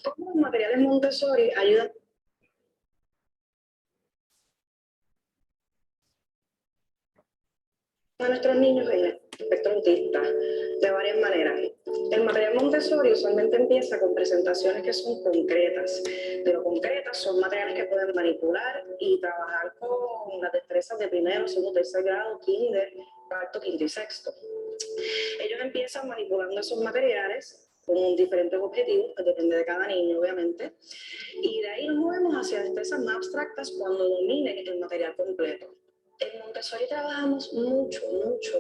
¿Cómo los materiales Montessori ayudan a nuestros niños en el espectro autista? De varias maneras. El material Montessori usualmente empieza con presentaciones que son concretas, pero concretas son materiales que pueden manipular y trabajar con las destrezas de primero, segundo, tercer grado, kinder, cuarto, quinto y sexto. Ellos empiezan manipulando esos materiales con diferentes objetivos, que depende de cada niño, obviamente, y de ahí nos movemos hacia destrezas más abstractas cuando dominen el material completo. En Montessori trabajamos mucho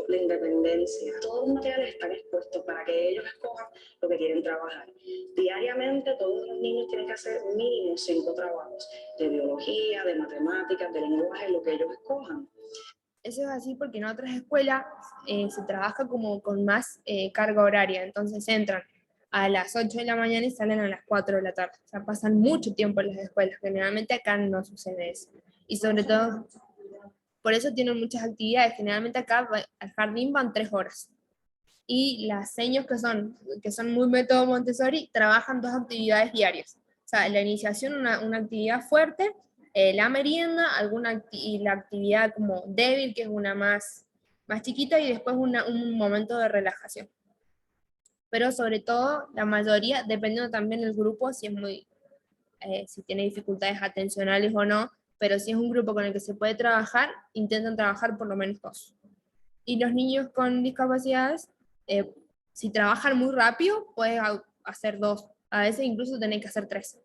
la independencia. Todos los materiales están expuestos para que ellos escojan lo que quieren trabajar. Diariamente todos los niños tienen que hacer mínimo 5 trabajos de biología, de matemáticas, de lenguaje, lo que ellos escojan. Eso es así porque en otras escuelas se trabaja como con más carga horaria, entonces entran a las 8 de la mañana y salen a las 4 de la tarde. O sea, pasan mucho tiempo en las escuelas. Generalmente acá no sucede eso. Y sobre todo, por eso tienen muchas actividades. Generalmente acá al jardín van 3 horas. Y las seños que son muy método Montessori trabajan 2 actividades diarias. O sea, la iniciación, una actividad fuerte, la merienda, y la actividad como débil, que es una más chiquita, y después un momento de relajación. Pero sobre todo, la mayoría, dependiendo también del grupo, si tiene dificultades atencionales o no, pero si es un grupo con el que se puede trabajar, intentan trabajar por lo menos 2. Y los niños con discapacidades, si trabajan muy rápido, puedes hacer 2. A veces incluso tenés que hacer 3.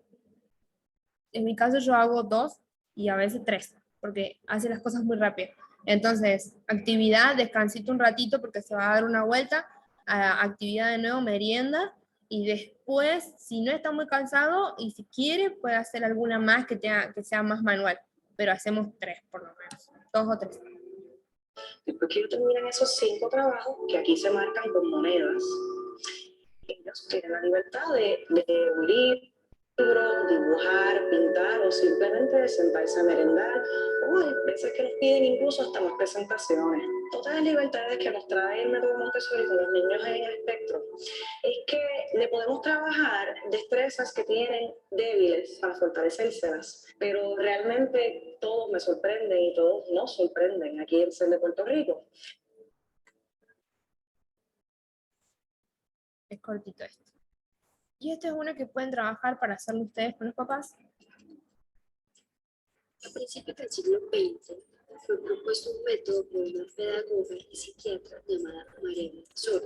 En mi caso yo hago 2 y a veces 3, porque hace las cosas muy rápido. Entonces, actividad, descansito un ratito porque se va a dar una vuelta, actividad de nuevo, merienda, y después, si no está muy cansado y si quiere, puede hacer alguna más que sea más manual, pero hacemos 3 por lo menos, 2 o 3. Después que ellos terminan esos 5 trabajos, que aquí se marcan con monedas, ellos tienen la libertad de un libro, dibujar, pintar o simplemente sentarse a merendar. O hay veces que nos piden incluso hasta más presentaciones. Todas las libertades que nos trae el método Montessori con los niños en el espectro es que le podemos trabajar destrezas que tienen débiles para fortalecérselas, pero realmente todos me sorprenden y todos nos sorprenden aquí en CEL de Puerto Rico. Es cortito esto. Y esto es una que pueden trabajar para hacerlo ustedes con los papás. A principios del siglo XX, fue propuesto un método por una pedagoga y psiquiatra llamada María Montessori,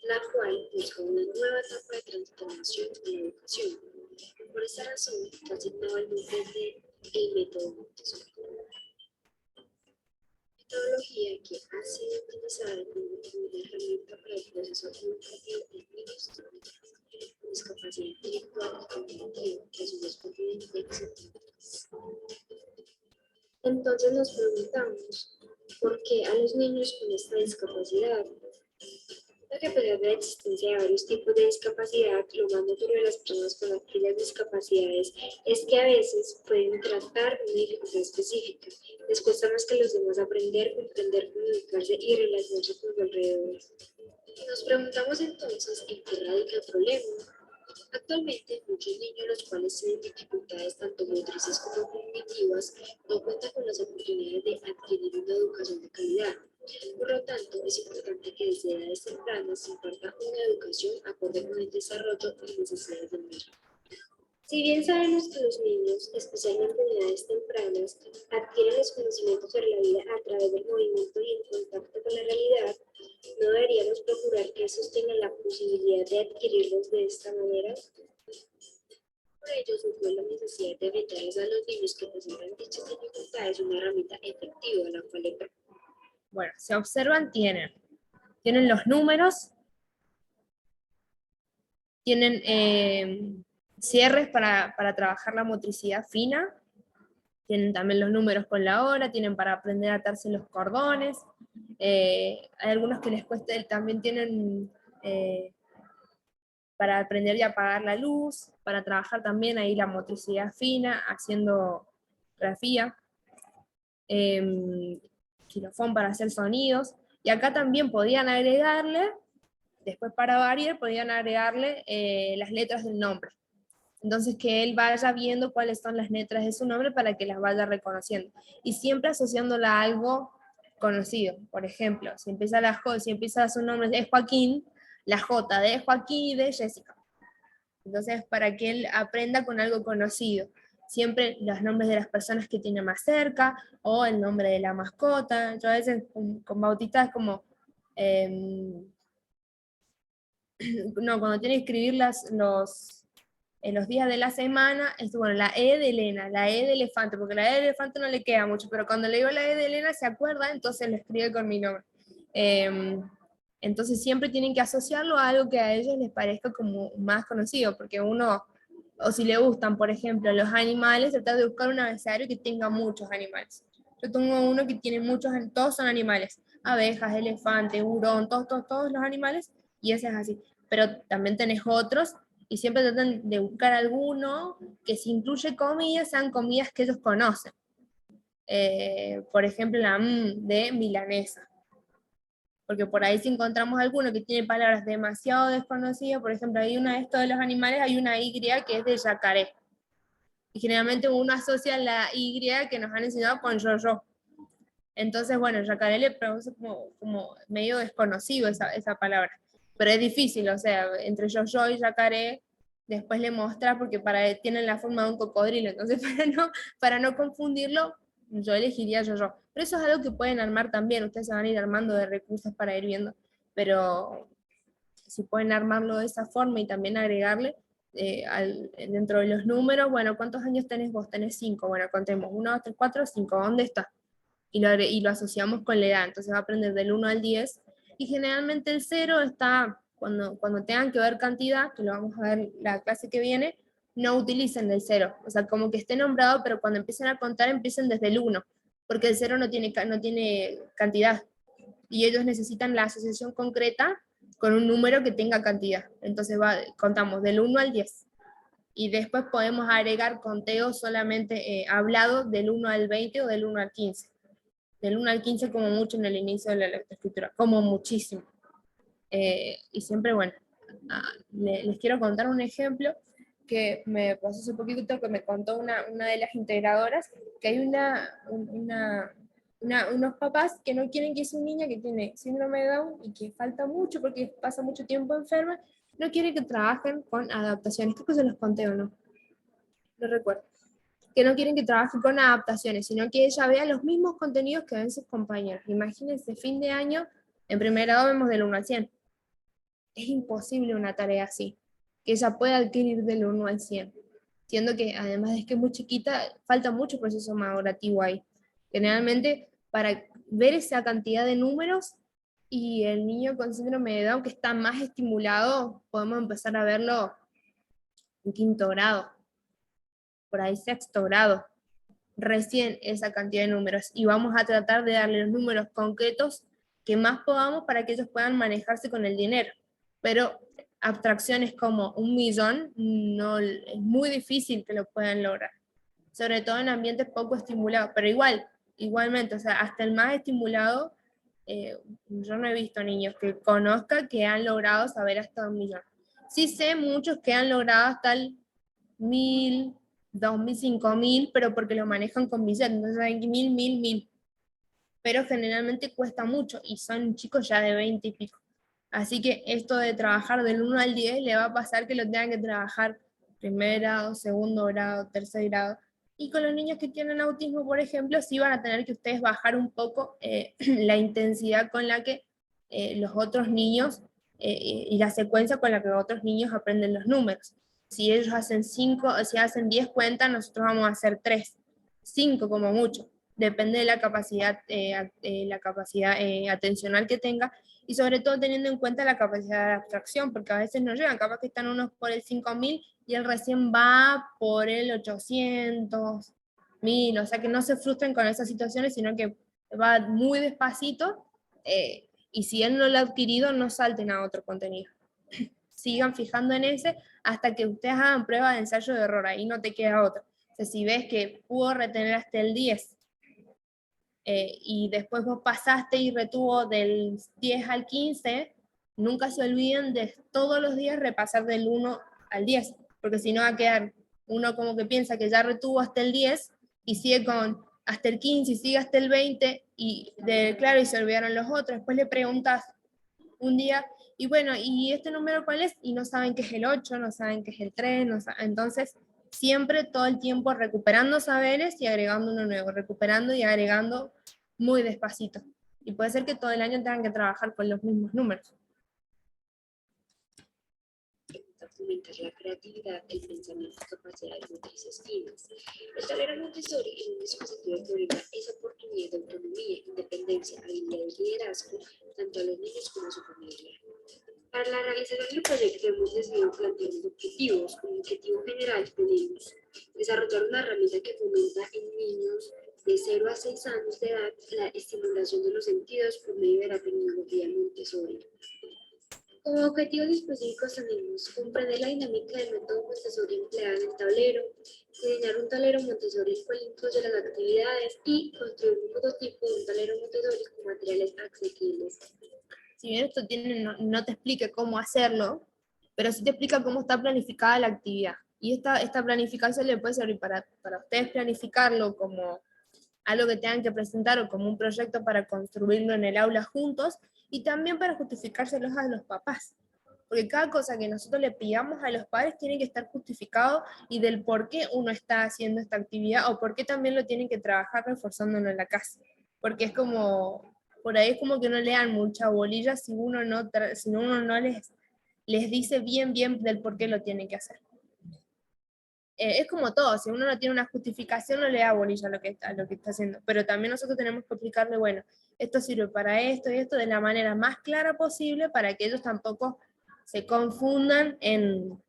la cual busca una nueva etapa de transformación en la educación. Por esta razón, fue asignado el nombre de el método Montessori. Metodología que ha sido utilizada como una herramienta para el proceso educativo de niños con discapacidad intelectual y cognitiva, que a su vez contienen déficits. Entonces nos preguntamos, ¿por qué a los niños con esta discapacidad? Lo que a pesar de la existencia de varios tipos de discapacidad, lo más notorio de las personas con aquellas discapacidades es que a veces pueden tratar una dificultad específica. Les cuesta más que los demás aprender, comprender, comunicarse y relacionarse con los alrededores. Y nos preguntamos entonces en qué radica el problema. Actualmente, muchos niños, los cuales tienen dificultades tanto motrices como cognitivas, no cuentan con las oportunidades de adquirir una educación de calidad. Por lo tanto, es importante que desde edades tempranas se imparta una educación acorde con el desarrollo y necesidades del niño. Si bien sabemos que los niños, especialmente en edades tempranas, adquieren los conocimientos sobre la vida a través del movimiento y el contacto con la realidad, ¿no deberíamos procurar que estos tengan la posibilidad de adquirirlos de esta manera? Por ello, surgió la necesidad de brindarles a los niños que presentan dichas dificultades una herramienta efectiva, la cual es... Bueno, se observan, tienen los números, tienen cierres para trabajar la motricidad fina, tienen también los números con la hora, tienen para aprender a atarse los cordones, hay algunos que les cuesta, también tienen para aprender y apagar la luz, para trabajar también ahí la motricidad fina, haciendo grafía, xilofón para hacer sonidos, y acá también podían agregarle, después para variar, podían agregarle las letras del nombre. Entonces que él vaya viendo cuáles son las letras de su nombre para que las vaya reconociendo. Y siempre asociándola a algo conocido. Por ejemplo, si empieza su nombre es Joaquín, la J de Joaquín y de Jessica. Entonces, para que él aprenda con algo conocido. Siempre los nombres de las personas que tiene más cerca, o el nombre de la mascota. Yo a veces con Bautista es como... no, cuando tiene que escribir en los días de la semana, es bueno, la E de Elena, la E de elefante, porque la E de elefante no le queda mucho, pero cuando le digo la E de Elena se acuerda, entonces lo escribe con mi nombre. Entonces siempre tienen que asociarlo a algo que a ellos les parezca como más conocido, porque uno, o si le gustan, por ejemplo, los animales, tratar de buscar un abecedario que tenga muchos animales. Yo tengo uno que tiene muchos, todos son animales, abejas, elefantes, hurón, todos los animales, y ese es así. Pero también tenés otros, y siempre tratan de buscar alguno que si incluye comidas, sean comidas que ellos conocen. Por ejemplo, la de milanesa. Porque por ahí si encontramos alguno que tiene palabras demasiado desconocidas, por ejemplo, hay una de estos de los animales, hay una Y que es de yacaré. Y generalmente uno asocia la Y que nos han enseñado con yo-yo. Entonces, bueno, yacaré le produce como medio desconocido esa palabra. Pero es difícil, o sea, entre yo-yo y yacaré, después le mostrar, porque tienen la forma de un cocodrilo, entonces para no confundirlo, yo elegiría yo-yo. Pero eso es algo que pueden armar también, ustedes se van a ir armando de recursos para ir viendo, pero si pueden armarlo de esa forma y también agregarle dentro de los números, bueno, ¿cuántos años tenés vos? Tenés 5, bueno, contemos, 1, 2, 3, 4, 5, ¿dónde está? Y lo asociamos con la edad, entonces va a aprender del 1 al 10, y generalmente el 0 está, cuando tengan que ver cantidad, que lo vamos a ver la clase que viene, no utilicen el 0, o sea, como que esté nombrado, pero cuando empiecen a contar, empiecen desde el 1, porque el 0 no tiene cantidad, y ellos necesitan la asociación concreta con un número que tenga cantidad, entonces contamos del 1 al 10, y después podemos agregar conteo solamente hablado del 1 al 20 o del 1 al 15. Del 1 al 15 como mucho en el inicio de la lectoescritura, como muchísimo. Y siempre, bueno, les quiero contar un ejemplo que me pasó hace poquito, que me contó una de las integradoras, que hay unos papás que no quieren que su niña que tiene síndrome de Down y que falta mucho porque pasa mucho tiempo enferma, no quieren que trabajen con adaptaciones. Creo que se los conté o no, no recuerdo. que no quieren que trabaje con adaptaciones, sino que ella vea los mismos contenidos que ven sus compañeros. Imagínense, fin de año, en primer grado vemos del 1 al 100. Es imposible una tarea así, que ella pueda adquirir del 1 al 100. Siendo que, además de que es muy chiquita, falta mucho proceso madurativo ahí. Generalmente, para ver esa cantidad de números, y el niño con síndrome de Down que está más estimulado, podemos empezar a verlo en quinto grado, por ahí sexto grado, recién esa cantidad de números. Y vamos a tratar de darle los números concretos que más podamos para que ellos puedan manejarse con el dinero. Pero abstracciones como 1.000.000, no, es muy difícil que lo puedan lograr, sobre todo en ambientes poco estimulados, pero igualmente, o sea, hasta el más estimulado, yo no he visto niños que conozca que han logrado saber hasta 1.000.000. Sí sé muchos que han logrado hasta el 1.000, 2.000, 5.000, pero porque lo manejan con billetes, entonces saben que 1.000. Pero generalmente cuesta mucho y son chicos ya de 20 y pico. Así que esto de trabajar del 1 al 10 le va a pasar que lo tengan que trabajar primer grado, segundo grado, tercer grado. Y con los niños que tienen autismo, por ejemplo, sí van a tener que ustedes bajar un poco la intensidad con la que los otros niños y la secuencia con la que otros niños aprenden los números. Si ellos hacen 5, o si hacen 10 cuentas, nosotros vamos a hacer 3, 5 como mucho. Depende de la capacidad atencional que tenga, y sobre todo teniendo en cuenta la capacidad de abstracción, porque a veces no llegan, capaz que están unos por el 5.000 y él recién va por el 800.000, o sea que no se frustren con esas situaciones, sino que va muy despacito, y si él no lo ha adquirido, no salten a otro contenido. Sigan fijando en ese hasta que ustedes hagan prueba de ensayo de error, ahí no te queda otra. O sea, si ves que pudo retener hasta el 10, y después vos pasaste y retuvo del 10 al 15, nunca se olviden de todos los días repasar del 1 al 10, porque si no va a quedar uno como que piensa que ya retuvo hasta el 10 y sigue con hasta el 15 y sigue hasta el 20 claro, y se olvidaron los otros. Después le preguntas un día, y bueno, ¿y este número cuál es? Y no saben que es el 8, no saben que es el 3, entonces siempre todo el tiempo recuperando saberes y agregando uno nuevo, recuperando y agregando muy despacito. Y puede ser que todo el año tengan que trabajar con los mismos números. Fomentar la creatividad, el pensamiento y capacidades motrices finas. El tablero Montessori es un dispositivo que brinda esa oportunidad de autonomía, independencia, habilidad y liderazgo tanto a los niños como a su familia. Para la realización del proyecto hemos decidido plantear unos objetivos. Como objetivo general tenemos desarrollar una herramienta que fomenta en niños de 0 a 6 años de edad la estimulación de los sentidos por medio de la tecnología Montessori. Como objetivos específicos tenemos comprender la dinámica del método Montessori empleado en el tablero, diseñar un tablero Montessori el cual incluye las actividades y construir un prototipo de un tablero Montessori con materiales asequibles. Si bien esto no te explica cómo hacerlo, pero sí te explica cómo está planificada la actividad. Y esta planificación le puede servir para ustedes planificarlo como algo que tengan que presentar o como un proyecto para construirlo en el aula juntos, y también para justificárselos a los papás. Porque cada cosa que nosotros le pidamos a los padres tiene que estar justificado y del por qué uno está haciendo esta actividad o por qué también lo tienen que trabajar reforzándolo en la casa. Porque es como, por ahí es como que no le dan mucha bolilla si uno no les dice bien del por qué lo tienen que hacer. Es como todo, si uno no tiene una justificación no le da bolilla a lo que está haciendo, pero también nosotros tenemos que explicarle, bueno, esto sirve para esto y esto de la manera más clara posible para que ellos tampoco se confundan en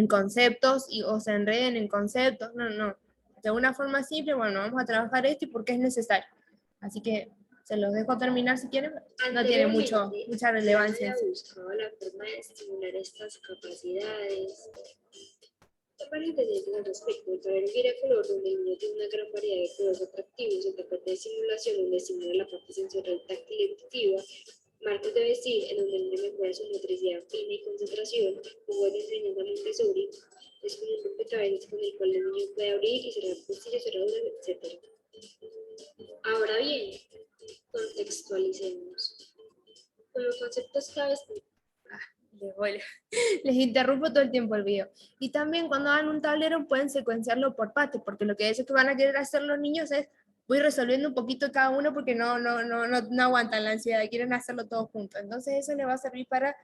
conceptos o se enreden en conceptos, no, de una forma simple, bueno, vamos a trabajar esto y por qué es necesario. Así que se los dejo terminar si quieren, no tiene mucha relevancia. Se ha buscado la forma de estimular estas capacidades. Varios detalles al respecto. El tablero gira color, donde el niño tiene una gran variedad de colores atractivos, el tapete de simulación, donde estimula la parte sensorial táctil y auditiva, marcos de vestir, en donde el niño mejora su motricidad fina y concentración, juegos de enseñanza Montessori, es como un rompecabezas con el cual el niño puede abrir y cerrar bolsillos, cerraduras, etc. Ahora bien, contextualicemos. Como conceptos claves, Les interrumpo todo el tiempo el video. Y también cuando hagan un tablero pueden secuenciarlo por partes, porque lo que ellos que van a querer hacer los niños es, voy resolviendo un poquito cada uno porque no aguantan la ansiedad, quieren hacerlo todo junto. Entonces eso les va a servir para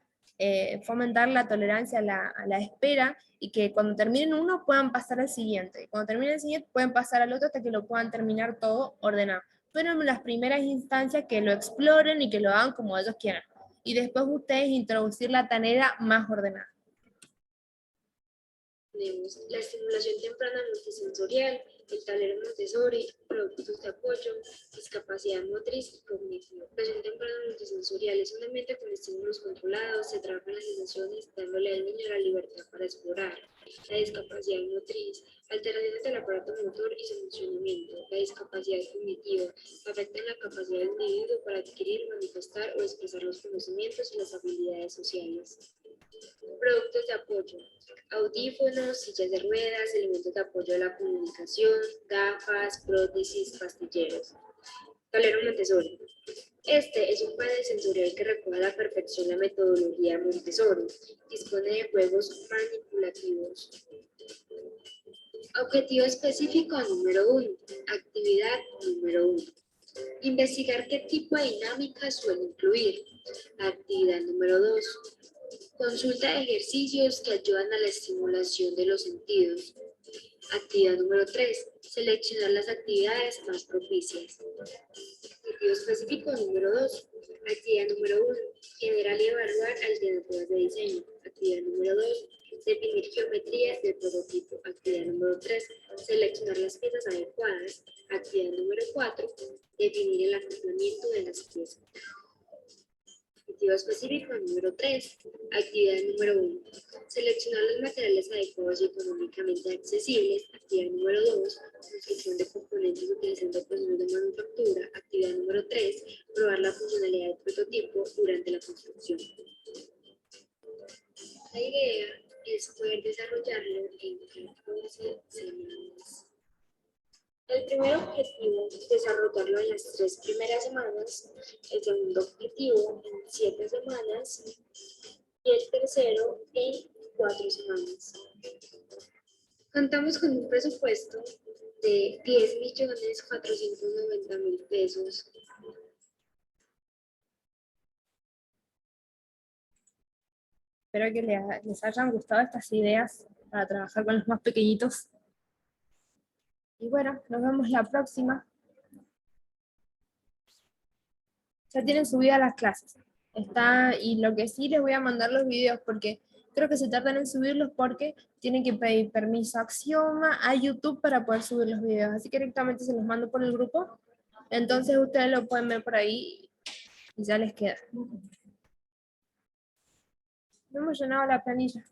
fomentar la tolerancia a la espera y que cuando terminen uno puedan pasar al siguiente. Y cuando terminen el siguiente pueden pasar al otro hasta que lo puedan terminar todo ordenado. Pero en las primeras instancias que lo exploren y que lo hagan como ellos quieran. Y después ustedes introducir la tarea más ordenada. Tenemos la estimulación temprana multisensorial, el tablero Montessori, productos de apoyo, discapacidad motriz y cognitiva. La estimulación temprana multisensorial es un ambiente con estímulos controlados, se trabajan las sensaciones, dándole al niño la libertad para explorar. La discapacidad motriz, alteraciones del aparato motor y su funcionamiento. La discapacidad cognitiva afecta en la capacidad del individuo para adquirir, manifestar o expresar los conocimientos y las habilidades sociales. Productos de apoyo, audífonos, sillas de ruedas, elementos de apoyo a la comunicación, gafas, prótesis, pastilleros. Tablero Montessori. Este es un panel sensorial que recoge a la perfección la metodología Montessori. Dispone de juegos manipulativos. Objetivo específico número 1. Actividad número 1. Investigar qué tipo de dinámicas suele incluir. Actividad número 2. Consulta de ejercicios que ayudan a la estimulación de los sentidos. Actividad número 3. Seleccionar las actividades más propicias. Objetivo específico número 2. Actividad número 1. Generar y evaluar alternativas de diseño. Actividad número 2. Definir geometrías del prototipo. Actividad número 3. Seleccionar las piezas adecuadas. Actividad número 4. Definir el acoplamiento de las piezas. Objetivo específico número 3. Actividad número 1. Seleccionar los materiales adecuados y económicamente accesibles. Actividad número 2. Construcción de componentes utilizando procesos de manufactura. Actividad número 3. Probar la funcionalidad del prototipo durante la construcción. La idea es poder desarrollarlo en 14 semanas. El primer objetivo es desarrollarlo en las 3 primeras semanas, el segundo objetivo en 7 semanas y el tercero en 4 semanas. Contamos con un presupuesto de 10.490.000 pesos. Espero que les hayan gustado estas ideas para trabajar con los más pequeñitos. Y bueno, nos vemos la próxima. Ya tienen subidas las clases. Y lo que sí les voy a mandar los videos porque creo que se tardan en subirlos porque tienen que pedir permiso a Axioma, a YouTube para poder subir los videos. Así que directamente se los mando por el grupo. Entonces ustedes lo pueden ver por ahí y ya les queda. No hemos llenado la planilla.